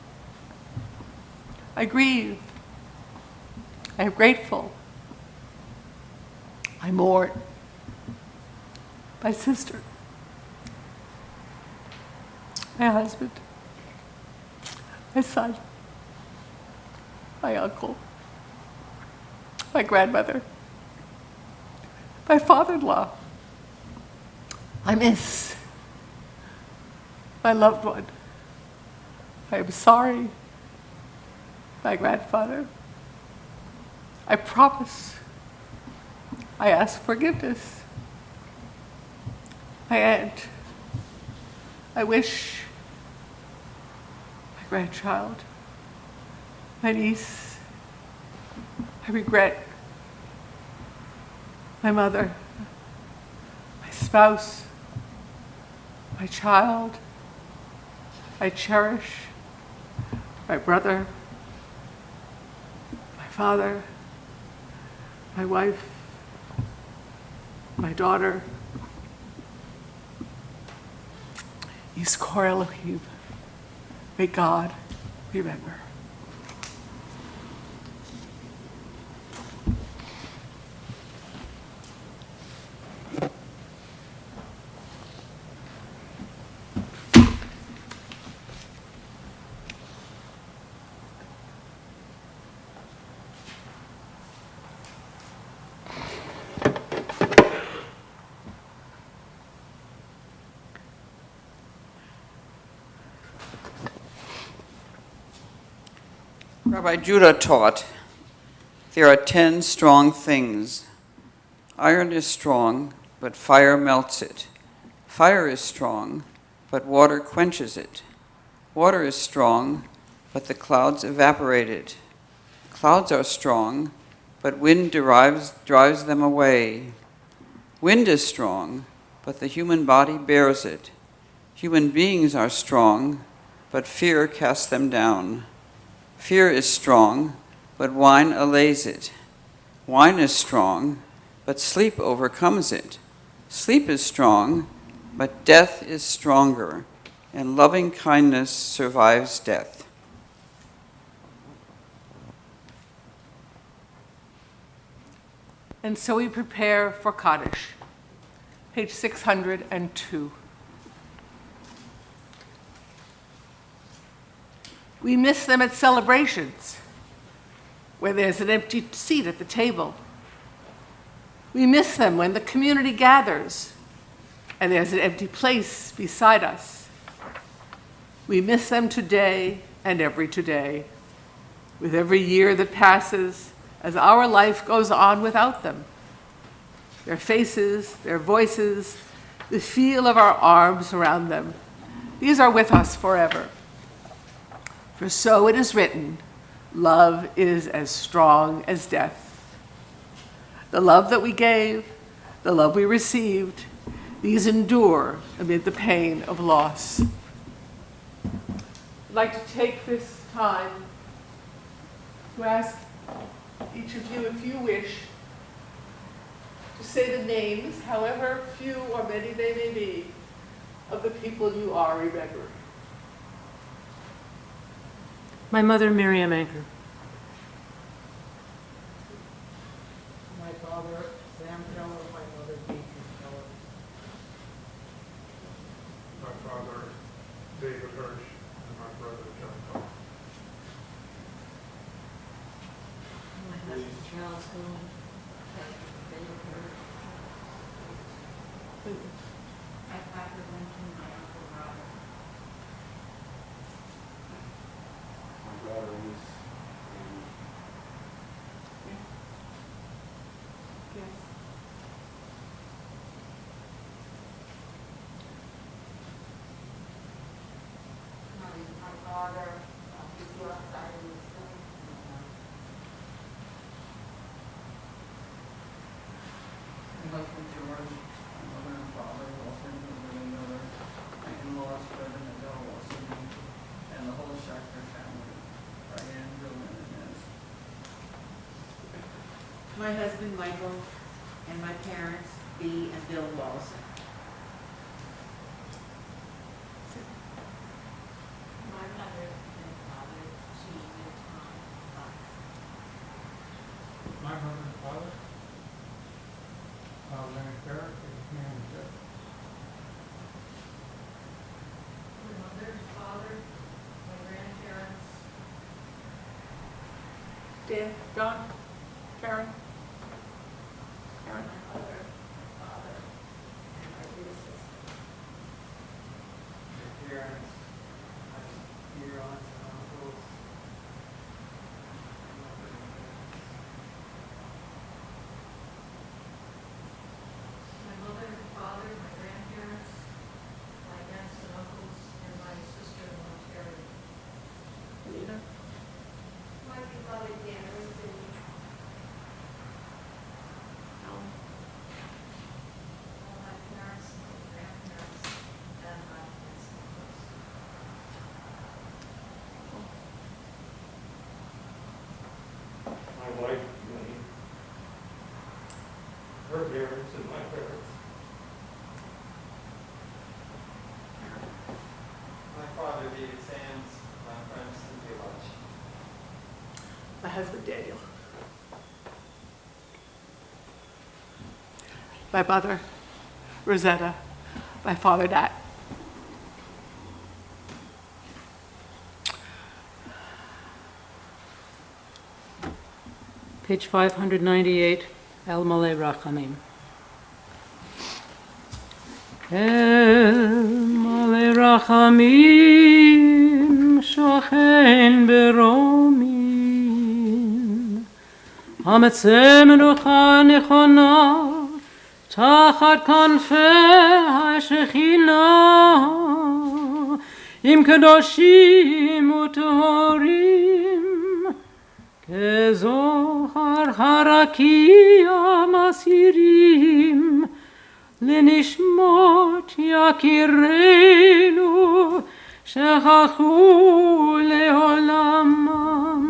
I grieve. I am grateful. I mourn my sister, my husband, my son, my uncle, my grandmother, my father-in-law. I miss my loved one. I am sorry, my grandfather. I promise. I ask forgiveness. My aunt. I wish my grandchild, my niece. I regret my mother, my spouse, my child. I cherish my brother, my father, my wife, my daughter. Yizkor Elohim. May God remember. Rabbi Judah taught, there are 10 strong things. Iron is strong, but fire melts it. Fire is strong, but water quenches it. Water is strong, but the clouds evaporate it. Clouds are strong, but wind drives them away. Wind is strong, but the human body bears it. Human beings are strong, but fear casts them down. Fear is strong, but wine allays it. Wine is strong, but sleep overcomes it. Sleep is strong, but death is stronger, and loving kindness survives death. And so we prepare for Kaddish, page 602. We miss them at celebrations, where there's an empty seat at the table. We miss them when the community gathers, and there's an empty place beside us. We miss them today and every today, with every year that passes, as our life goes on without them. Their faces, their voices, the feel of our arms around them, these are with us forever. For so it is written, love is as strong as death. The love that we gave, the love we received, these endure amid the pain of loss. I'd like to take this time to ask each of you, if you wish, to say the names, however few or many they may be, of the people you are remembering. My mother, Miriam Anchor. My father, Sam Keller, my mother, Deacon Keller. My father, David Hirsch, and my brother, John Keller. My husband, Charles Gould, David Hirsch. My father, Lincoln, my uncle, Robert. My daughter, Lise. Yes. My father, he's the outside of his son. My husband, George, my mother and father, Walter and Lily Miller, my in-laws, Fred and Adele Wilson, and the whole Schechter family, Diane, Bill, and Inez. My husband, Michael, and my parents, Bee and Bill Walson. My mother and father, Jean and Tom Fox. My mother and father, Larry Barrett, and Nan Jeff. My mother and father, my grandparents, Dan, John, Karen? Karen? my mother, my father, and my dear sister. My parents, my dear aunts and uncles. My mother and father, my grandparents, my aunts and uncles, and my sister-in-law, Terry. Anita? My father, Dan, Cindy. Alan? All my parents, my grandparents, and my aunts and uncles. My wife, Winnie, her parents and my parents. My father, David Sands, my friend, Cynthia Lodge. My husband, Daniel. My mother, Rosetta. My father, Nat. Page 598, El Malay Rachamim. El male rachamim shochen beromin המצא מנוחה נכונה תחת כנפי השכינה עם קדושים וטהורים כזוהר הרקיע מסירים לנשמות יקירנו שכחו לעולמם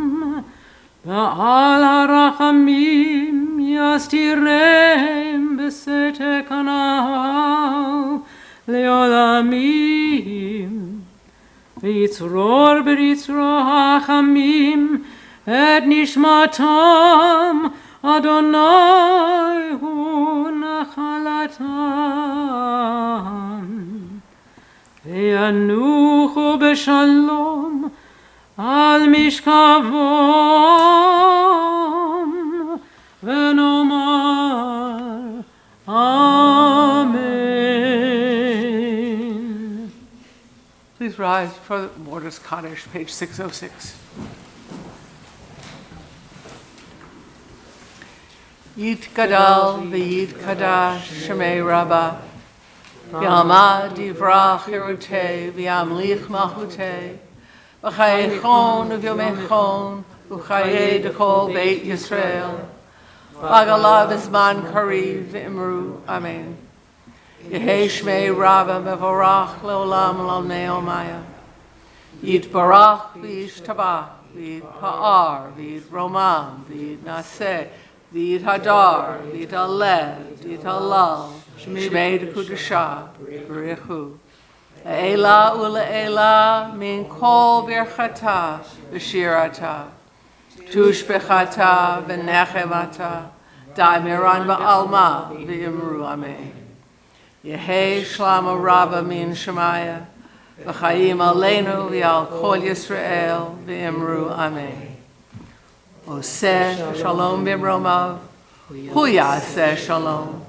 ועל הרחמים יסתירם בסתר כנעל לעולמים ויצרור ביצרו החמים את נשמתם אדוני הוא נחלתם וינוחו בשלום על משכבם ונאמר Amen. Please rise for the Mortis Kaddish, page 606. Yit Gadal v'Yit Kadash Shemei Rabbah V'Yamad Divrach Hirutei V'Yamlich Malchutei V'Chayechon V'Yomechon V'Chayei Dekol Beit Yisrael V'Agalav Zman Kariv V'Imru Amen. Yehei Shmei Rabbah Mevorach Leolam Lalnei Omaya Yit Barach V'Yit Tabach V'Yit Pa'ar V'Yit Romam V'Yit Naseh V'Yit Hadar, V'Yit Alev, V'Yit Halal, Shmei D'Kudashah, B'Richu. Eila u'le'ela min kol birchata v'shirata, tushbechata v'nechemata, da'miran ba'alma v'yimru amen. Yehei shlama rabba min shemaya, v'chayim aleinu v'yal kol Yisrael v'yimru amen. Oseh shalom bimromav, hu yaseh shalom,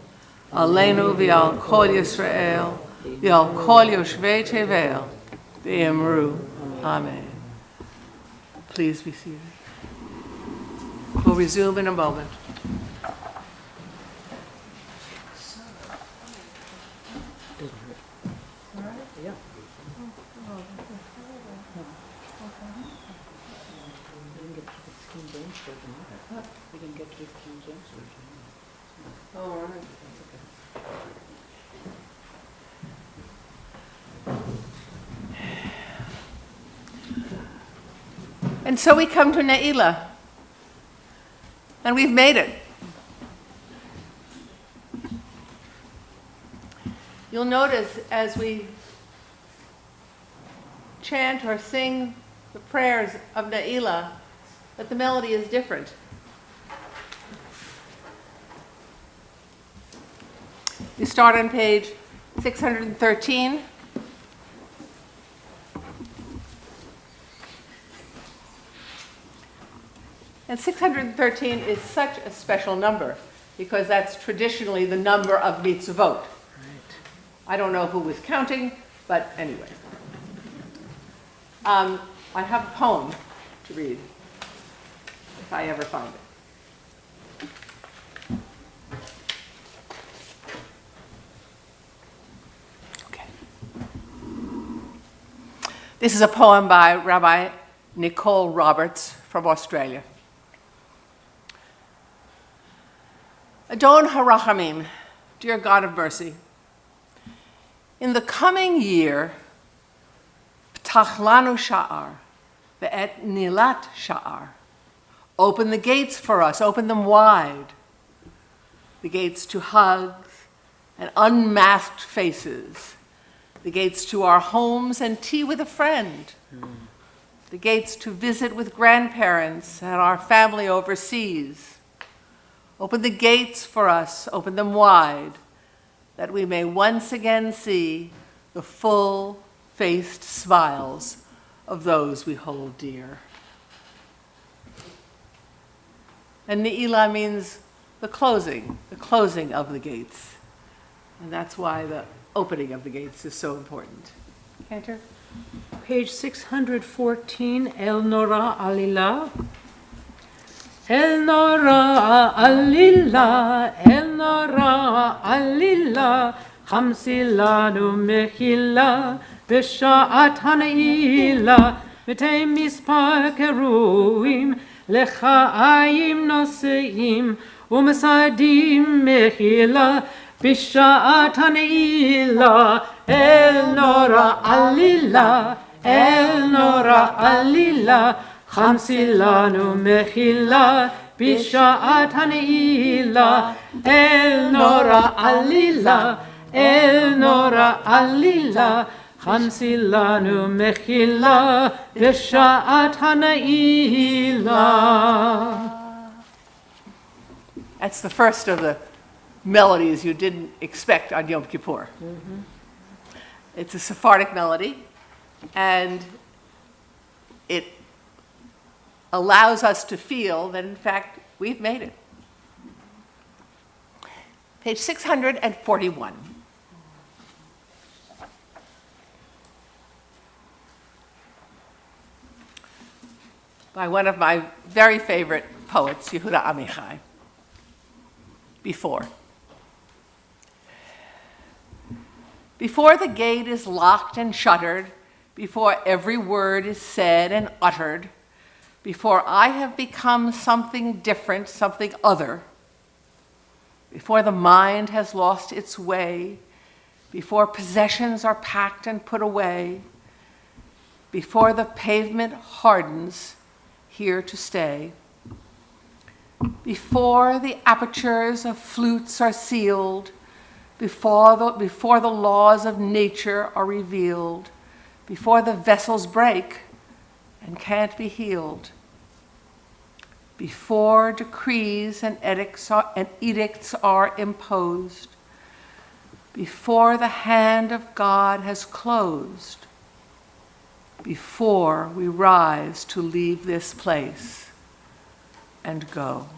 aleinu v'yal kol Yisrael, v'yal kol yoshvei tevel, v'yimru, amen. Please be seated. We'll resume in a moment. And so we come to Ne'ilah, and we've made it. You'll notice as we chant or sing the prayers of Ne'ilah that the melody is different. You start on page 613. And 613 is such a special number because that's traditionally the number of mitzvot. Right. I don't know who was counting, but anyway. I have a poem to read, if I ever find it. Okay. This is a poem by Rabbi Nicole Roberts from Australia. Adon Harachamim, dear God of mercy, in the coming year, P'tach lanu sha'ar, ve'et nilat sha'ar, open the gates for us, open them wide, the gates to hugs and unmasked faces, the gates to our homes and tea with a friend, the gates to visit with grandparents and our family overseas. Open the gates for us, open them wide, that we may once again see the full-faced smiles of those we hold dear. And Ne'ilah means the closing of the gates. And that's why the opening of the gates is so important. Cantor? Page 614, El Nora Alila. El Nora Alila, El Nora Alila, Hamsilanu Mechila, Bisha'at Hana'ila, Mete Mispar Keruim, Lecha'ayim Noseim, Umesadim Mechila, Bisha'at Hana'ila, El Nora Alila, El Nora Alila, Hamsilanu Mechila, Bisha'at Hana'ila, El Nora Alila, El Nora Alila, Hamsilanu Mechila, Bisha'at Hana'ila. That's the first of the melodies you didn't expect on Yom Kippur. Mm-hmm. It's a Sephardic melody, and it allows us to feel that, in fact, we've made it. Page 641. By one of my very favorite poets, Yehuda Amichai. Before. Before the gate is locked and shuttered, before every word is said and uttered, before I have become something different, something other, before the mind has lost its way, before possessions are packed and put away, before the pavement hardens, here to stay, before the apertures of flutes are sealed, before the laws of nature are revealed, before the vessels break and can't be healed, before decrees and edicts are imposed, before the hand of God has closed, before we rise to leave this place and go.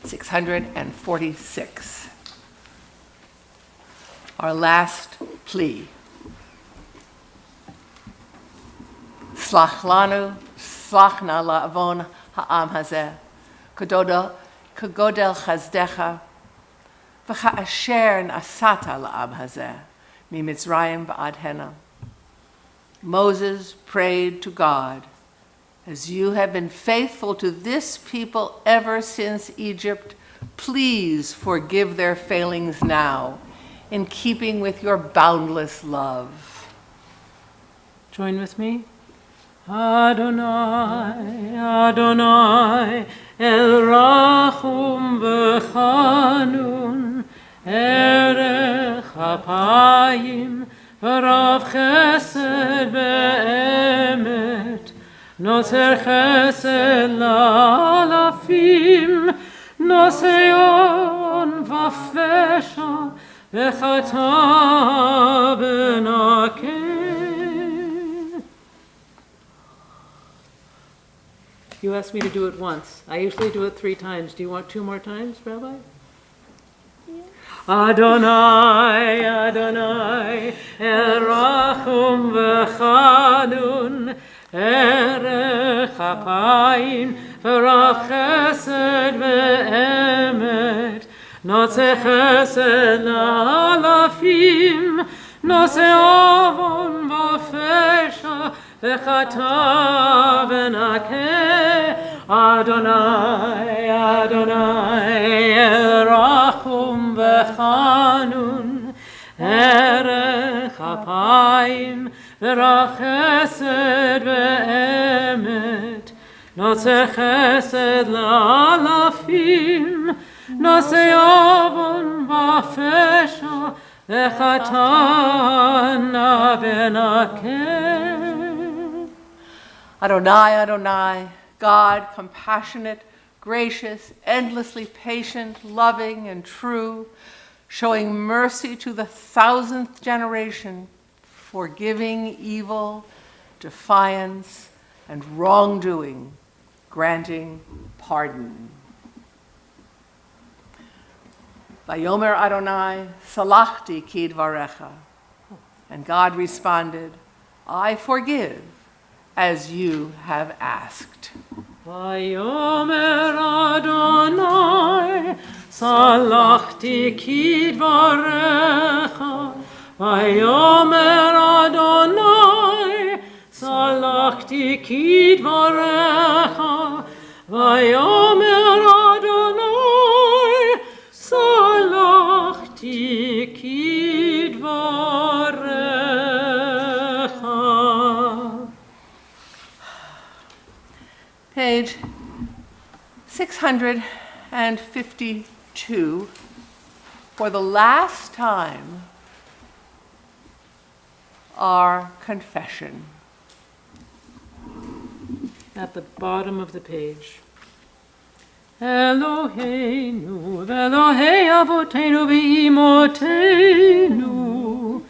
(646). Our last plea. Slach lanu, slach na la'avon ha'am hazeh, kagodel chazdecha, v'cha'asher na'asata la'am hazeh, mimitzrayim v'ad hena. Moses prayed to God, as you have been faithful to this people ever since Egypt, please forgive their failings now, in keeping with your boundless love. Join with me. Adonai, Adonai, El Rachum V'Chanun, Erech Hapayim, V'Rav Chesed Be'emet, Noser Chesed La'alafim, Noseyon V'Fesha, V'Chata B'Nakeh. You asked me to do it once. I usually do it 3 times. Do you want 2 more times, Rabbi? Yeah. Adonai, Adonai, El Rachum V'Chanun, Erech Hapayim, V'Rav Chesed Be'emet, Notzeh Chesed La'alafim, Notzeh Avon V'Fesha, V'Chata V'Nakeh. Adonai, Adonai, El Rachum V'Chanun, Erech Hapayim, V'Rav Chesed Be'emet, Notzeh Chesed La'alafim, Notzeh Avon V'Fesha, V'Chata V'Nakeh. Adonai, Adonai, God, compassionate, gracious, endlessly patient, loving, and true, showing mercy to the 1000th generation, forgiving evil, defiance, and wrongdoing, granting pardon. Vayomer Adonai, salachti ki dvarecha. And God responded, I forgive as you have asked. Vayomer Adonai, salachti ki dvarecha. Vayomer Adonai, salachti ki dvarecha. Vayomer Adonai, salachti ki dvarecha. Page 652. For the last time, our confession. At the bottom of the page. Eloheinu, Elohei Avoteinu v'Imotenu,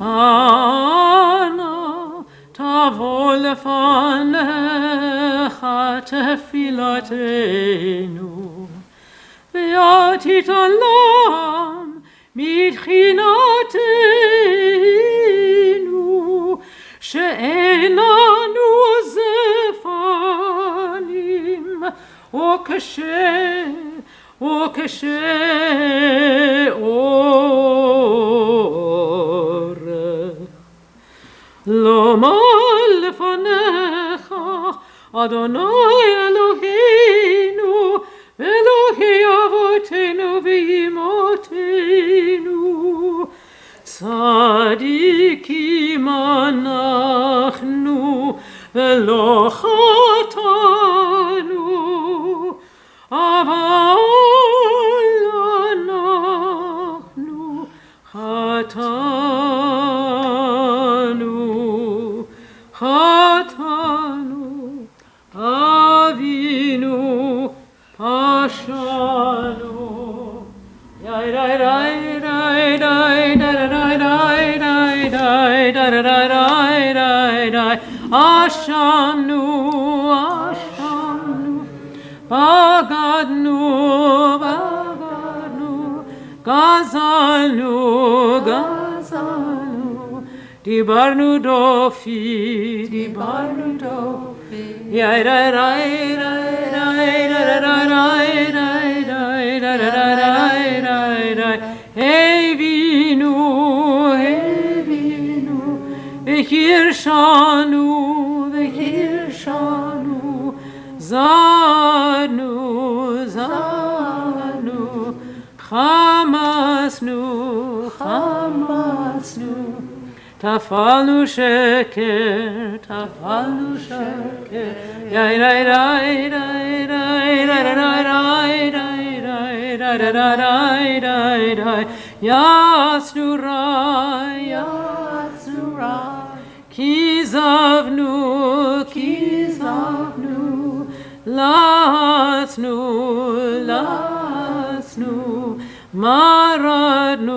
Ana tavo lefanecha tefilatenu, ve'atit alam mitchinatenu, she'enanu zefanim, O kashe, ore. Loma lefanecha, Adonai Eloheinu, Elohei Avoteinu v'Imotenu, tzadikim anachnu, v'lo chatanu, אבל אנחנו חטאנו, אבינו פשענו. אשמנו, בגדנו, גזלנו, דיברנו דופי, הבינו, והרשנו, זדנו, חמסנו, תפלנו שקר, יעשנו רע, כיזבנו, לעצנו, מרדנו,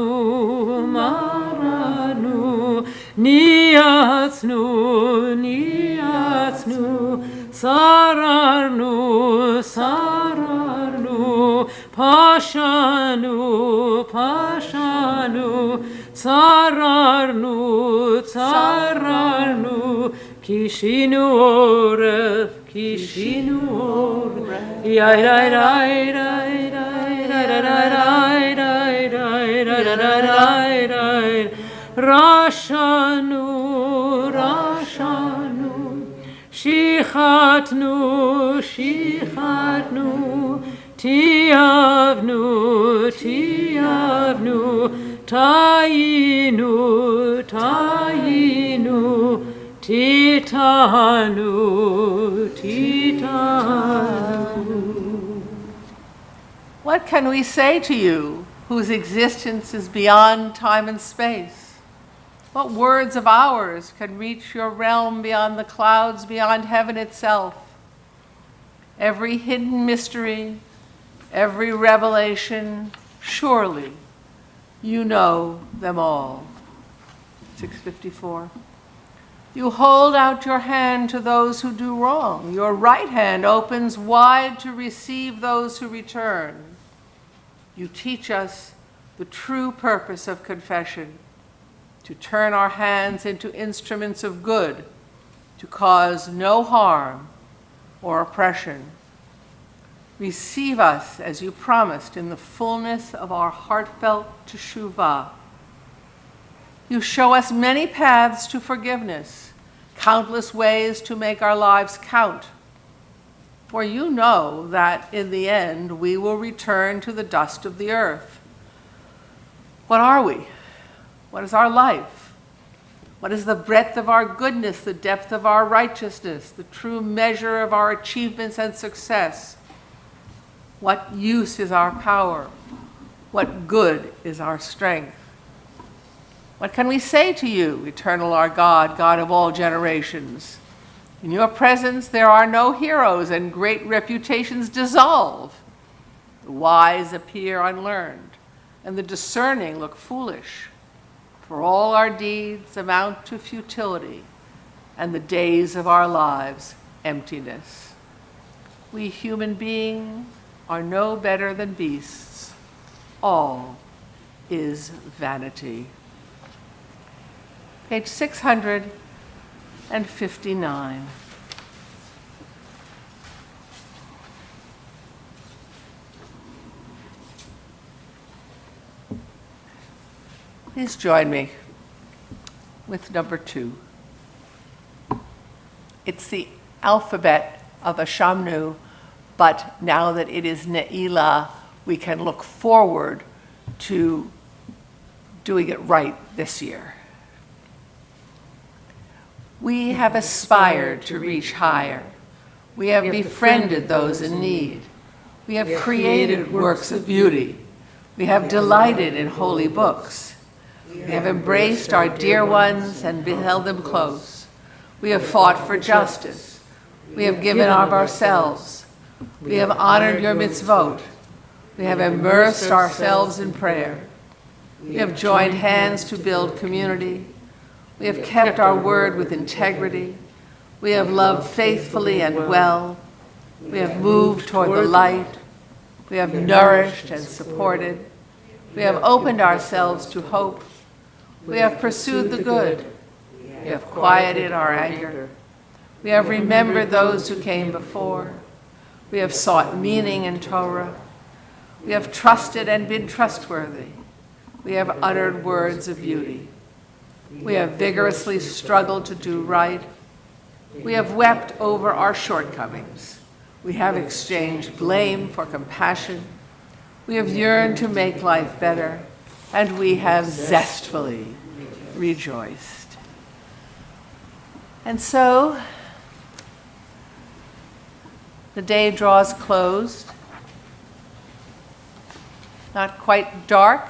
ניאצנו, שררנו, פשענו, צררנו, קישינו עורף, רשענו, שיחתנו, תיעבנו, טעינו, תיטענו. What can we say to you, whose existence is beyond time and space? What words of ours can reach your realm beyond the clouds, beyond heaven itself? Every hidden mystery, every revelation, surely you know them all. 654. You hold out your hand to those who do wrong. Your right hand opens wide to receive those who return. You teach us the true purpose of confession, to turn our hands into instruments of good, to cause no harm or oppression. Receive us as you promised in the fullness of our heartfelt teshuvah. You show us many paths to forgiveness, countless ways to make our lives count. For you know that in the end we will return to the dust of the earth. What are we? What is our life? What is the breadth of our goodness, the depth of our righteousness, the true measure of our achievements and success? What use is our power? What good is our strength? What can we say to you, eternal our God, God of all generations? In your presence there are no heroes, and great reputations dissolve. The wise appear unlearned, and the discerning look foolish. For all our deeds amount to futility, and the days of our lives emptiness. We human beings are no better than beasts. All is vanity. Page 659. Please join me with number 2. It's the alphabet of Ashamnu, but now that it is Ne'ilah, we can look forward to doing it right this year. We have aspired to reach higher. We have befriended those in need. We have created works of beauty. We have delighted in holy books. We have embraced our dear ones and beheld them close. We have fought for justice. We have given of ourselves. We have honored your mitzvot. We have immersed ourselves in prayer. We have joined hands to build community. We have kept our word with integrity. We have loved faithfully and well. We have moved toward the light. We have nourished and supported. We have opened ourselves to hope. We have pursued the good. We have quieted our anger. We have remembered those who came before. We have sought meaning in Torah. We have trusted and been trustworthy. We have uttered words of beauty. We have vigorously struggled to do right. We have wept over our shortcomings. We have exchanged blame for compassion. We have yearned to make life better, and we have zestfully rejoiced. And so, the day draws close. Not quite dark.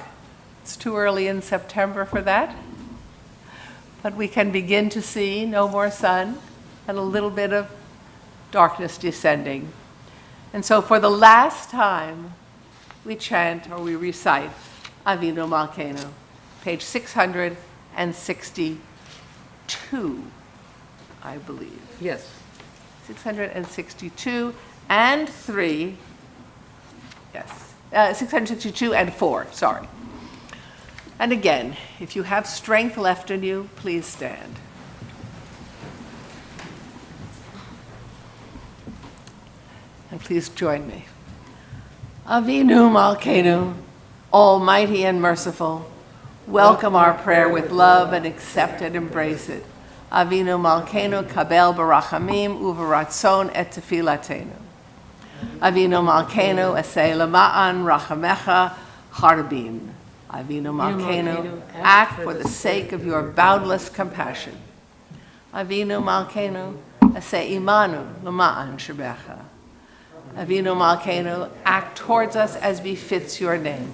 It's too early in September for that. But we can begin to see no more sun and a little bit of darkness descending. And so for the last time, we chant or we recite Avinu Malkeinu, page 662, I believe. Yes. 662 and 3, yes, 662 and 4, sorry. And again, if you have strength left in you, please stand. And please join me. Avinu Malkeinu, almighty and merciful, welcome our prayer with love and accept and embrace it. Avinu Malkeinu kabel barachamim uvaratzon et tefilatenu. Avinu Malkeinu aseh lama'an rachamecha harbin. Avinu Malkeinu, act for the sake of your boundless compassion. Avinu Malkeinu aseh imanu lama'an shebecha. Avinu Malkeinu, act towards us as befits your name.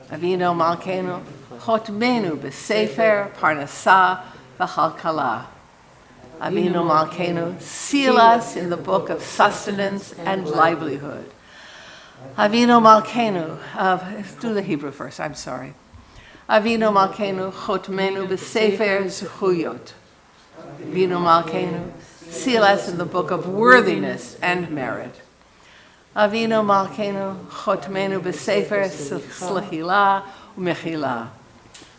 Avinu Malkeinu, chotmenu b'sefer parnasah v'chalkala. Avinu Malkeinu, seal us in the book of sustenance and livelihood. Avinu Malkeinu, let's do the Hebrew first, I'm sorry. Avinu Malkeinu, chotmenu b'sefer zechuyot. Avinu Malkeinu, seal us in the book of worthiness and merit. Avinu Malkeinu, Chotmenu B'Sefer Slechila Umechila.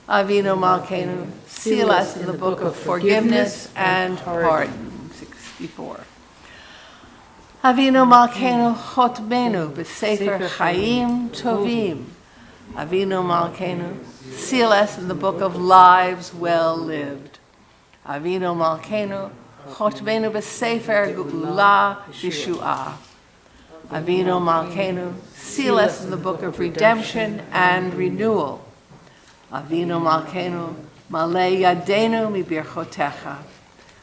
Avinu Malkeinu, seal us in the book of forgiveness and pardon. 64. Avinu Malkeinu, Chotmenu B'Sefer Chaim Tovim. Avinu Malkeinu, seal us in the book of lives well lived. Avinu Malkeinu, Chotmenu B'Sefer Geula Yeshua. Avinu Malkeinu, seal us in the book of redemption and renewal. Avinu Malkeinu, Malei Yadenu Mibirchotecha.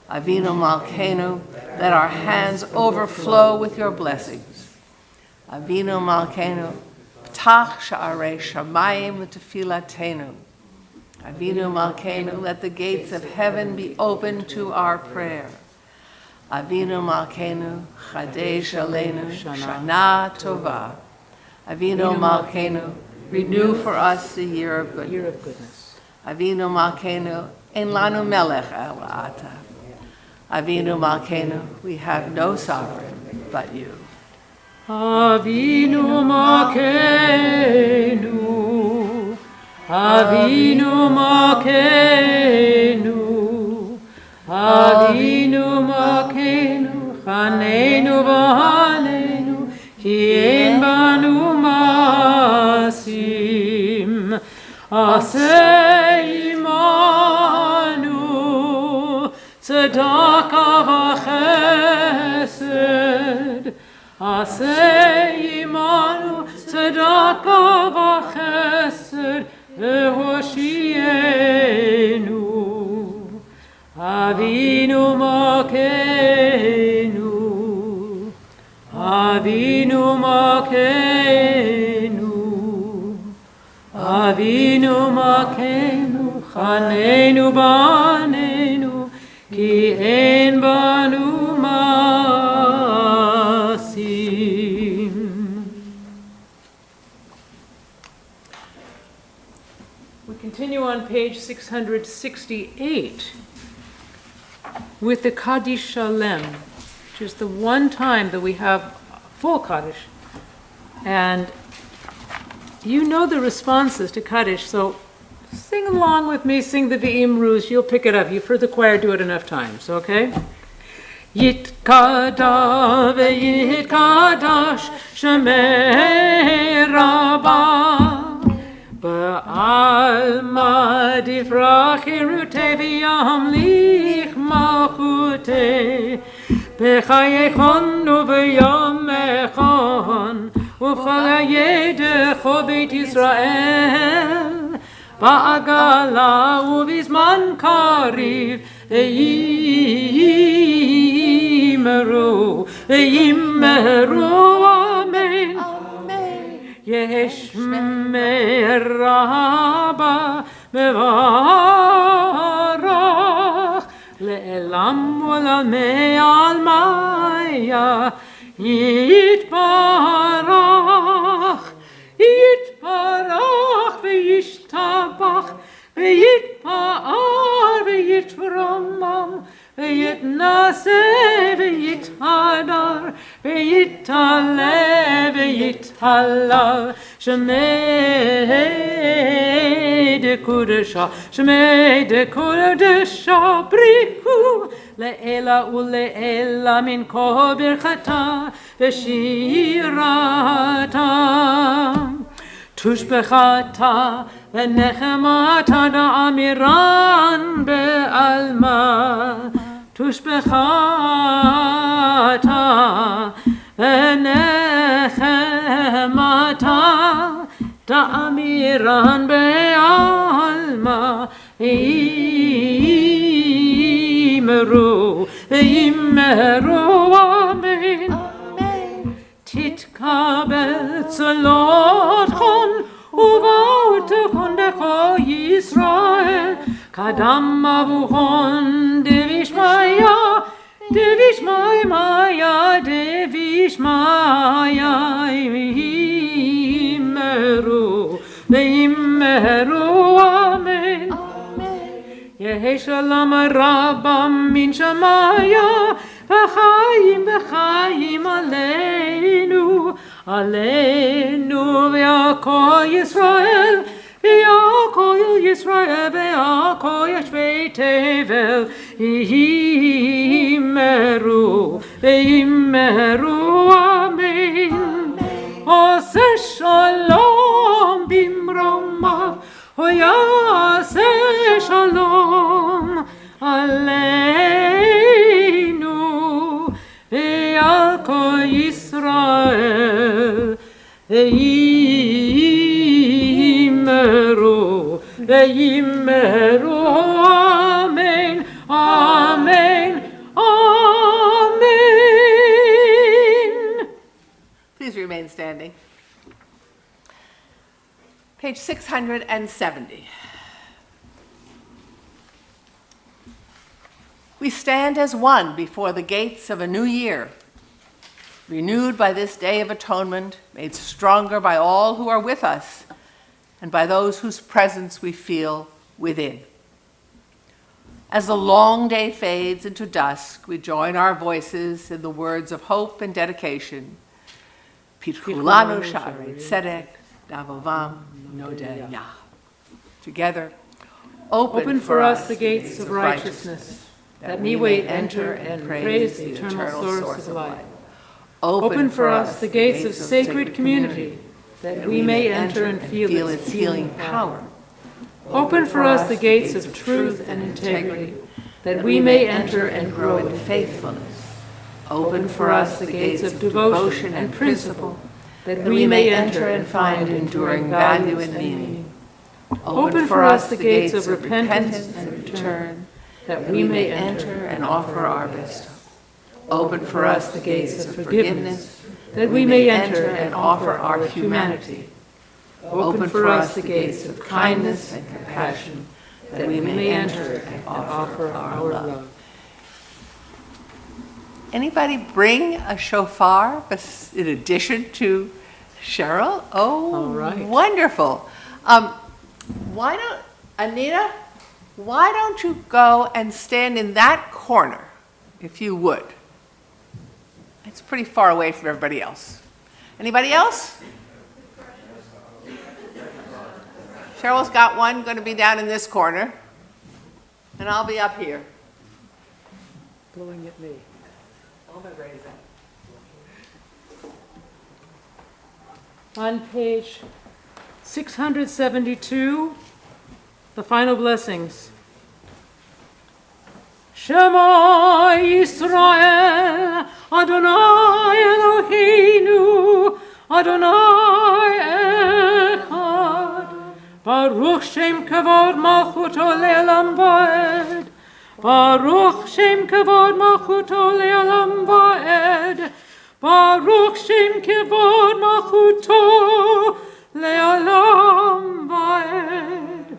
Avinu Malkeinu, let our hands overflow with your blessings. Avinu Malkeinu, Ptach Sha'arei Shamayim L'Tefilatenu. Avinu Malkeinu, let the gates of heaven be open to our prayer. Avinu Malkeinu, Chadesh Aleinu, Shana Tova. Avinu Malkeinu, renew for us the year of goodness. Avinu Malkeinu, Ein Lanu Melech El Ata. Avinu Malkeinu, we have no sovereign but you. Avinu Malkeinu, Avinu Malkeinu, Avinu Malkeinu, Chanenu v'Hanenu, ki ein banu masim, aseh imanu, tzedaka v'chesed, aseh imanu, tzedaka v'chesed, v'hoshienu. Avinu Malkeinu, Avinu Malkeinu, Avinu Malkeinu, Chanenu b'Anenu, ki ein banu masim. We continue on page 668. With the Kaddish Shalem, which is the one time that we have full Kaddish. And you know the responses to Kaddish, so sing along with me, sing the V'imrus, you'll pick it up. You've heard the choir do it enough times, okay? Yitkada ve'yitkadash shemei rabah Ba'alma difrach irute v'yamlich malchute B'chayechon u'v'yom echon U'v'chayedecho beit Yisrael Ba'agala u'v'zman kariv Ve'yimeru Amen Yesh meraba mevarach le'elam u'lamei almaya yitbarach ve'yishtabach ve'yitpa'ar ve'yitvromam ve'yitnaseh ve'yithadar ve'yitaleh ve'yithalav Shemei de Kudesha brichu le'ela ule'ela min kol birchata ve'shirata Tushbechata ve'nechemata da'amiran be'alma Tushbechata ve'nechemata da'amiran be'alma Imeru amen Titkabel tzolotchon uva'utechon decho Yisrael Kadam avuchon devishmaya Imeru amen Yehi shalom rabam min shamaya V'chayim aleinu עלינו ועל כל ישראל, ועל כל ישראל ועל כל יושבי תבל, יאמרו ויאמרו אמן. עושה שלום במרומיו, ויעשה שלום עלינו ועל כל ישראל, ויאמרו ויאמרו אמן, אמן, amen. Please remain standing. Page 670. We stand as one before the gates of a new year, renewed by this day of atonement, made stronger by all who are with us and by those whose presence we feel within. As the long day fades into dusk, we join our voices in the words of hope and dedication. Pitkulanu Sha'arei Tzedek, Davovam Nodeh. Together, open for us the gates of righteousness, that we may enter and praise the eternal source of life. Open for us the gates of sacred community, that we may enter and feel its healing power. Open for us the gates of truth and integrity, that we may enter and grow in faithfulness. Open for us the gates of devotion and principle, that we may enter and find enduring value and meaning. Open for us the gates of repentance and return, that we may enter and offer our best. Open for us the gates of forgiveness, that we may enter and offer our humanity. Open for us the gates of kindness and compassion, that we may enter and offer our love. Anybody bring a shofar in addition to Cheryl? Oh, all right. Wonderful. Anita, why don't you go and stand in that corner, if you would? It's pretty far away from everybody else. Anybody else? Cheryl's got one, going to be down in this corner, and I'll be up here. Blowing at me. On page 672, the final blessings. Shema Yisrael, Adonai Eloheinu, Adonai Echad. Baruch Shem Kavod Malchuto Le'olam Va'ed. Baruch Shem Kavod Malchuto Le'olam Va'ed. Baruch Shem Kavod Malchuto Le'olam Va'ed.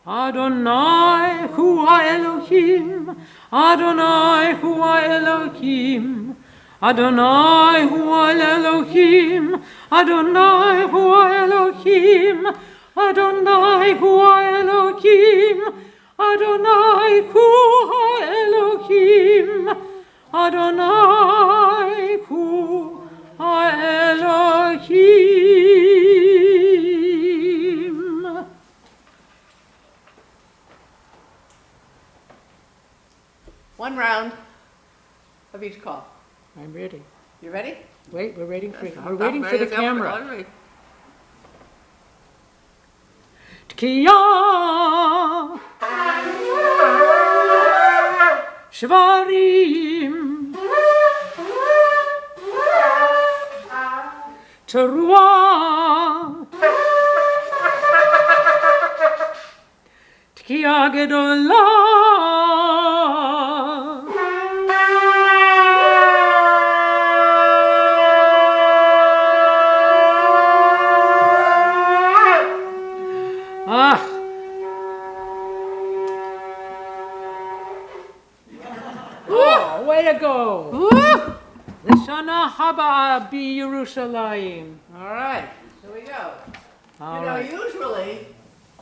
Adonai Hu Elohim, Adonai Hu Elohim, Adonai Hu Elohim, Adonai Hu Elohim, Adonai Hu Elohim, Adonai Hu Elohim, Adonai Hu Elohim. One round of each call. I'm ready. You ready? Wait, we're waiting for the camera. Tkiya Shvarim Teruah Tkiya Gedolah Way to go! Lishana Haba Bi Yerushalayim. All right, here we go. All right. Usually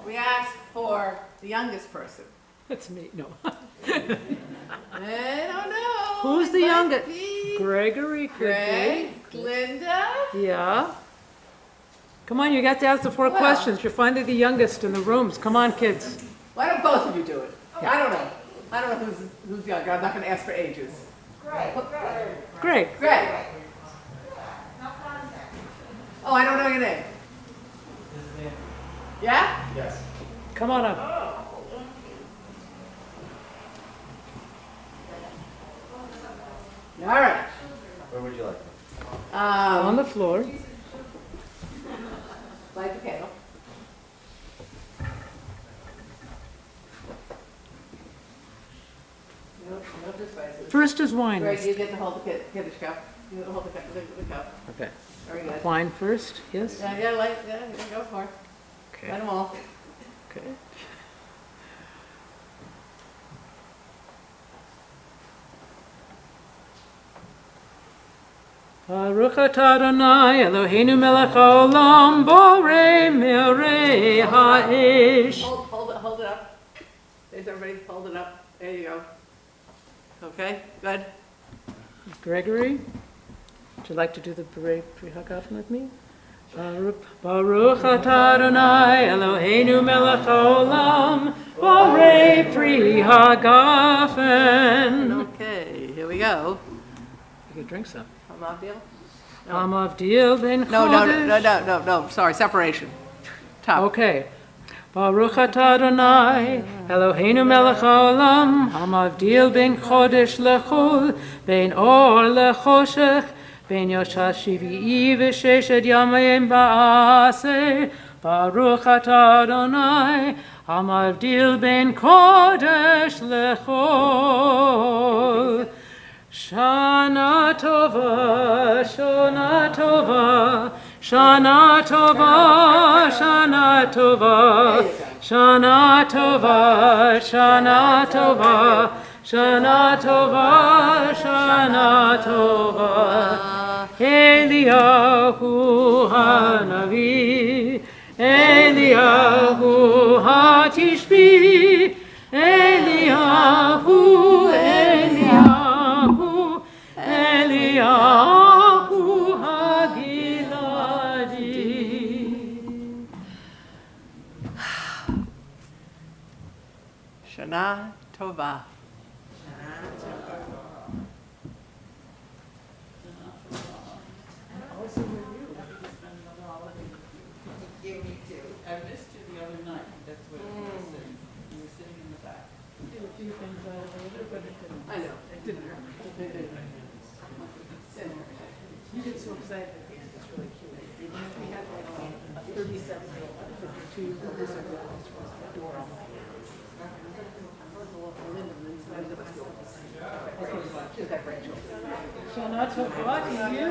we ask for the youngest person. That's me, no. I don't know. Who's the It might youngest? be Gregory could Greg, Linda. be. Yeah. Come on, you got to ask the four Well. questions. You're finally the youngest in the rooms. Come on, kids. Why don't both of you do it? I don't know. I don't know who's younger. I'm not going to ask for ages. Greg. Greg. Oh, I don't know your name. Yeah? Yes. Come on up. All right. Where would you like? On the floor. Light the candle. No, this way. First is wine. Greg, you get to hold the kiddish cup. You get to hold the cup. Okay. Very good. Wine first, yes? Yeah, go for it. Okay. Light them all. Okay. Baruch atah Adonai Eloheinu melech haolam borei merei ha'esh. Hold it up. There's everybody, hold it up. There you go. Okay, good. Gregory, would you like to do the Berei Pri Hagafen with me? Baruch atah Adonai Eloheinu melech haolam borei Pri Hagafen. Okay, here we go. You can drink some. Hamavdil? Hamavdil ben No, sorry, separation. Top. Okay. Baruch atah Adonai Eloheinu melech haolam hamavdil ben chodesh lechol ben or lechoshech ben yosha shivii v'sheshet yamayim ba'aseh Baruch atah Adonai hamavdil ben kodesh lechol Shana Tova, Shana Tova, Shana Tova, Shana Tova, Shana Tova, Shana Tova, Shana Tova, Shana Tova, Eliyahu HaNavi, Eliyahu HaTishbi, Eliyahu, Eliyahu Hagiladi. Shana Tova. I missed you the other night. That's what it was. You were sitting in the back. Did a few things out of order, but it didn't. I know, it didn't hurt. You get so excited at things, it's really cute. We had like a 37-year-old, a 52, this is adorable. She's got grandchildren. So not so lucky you.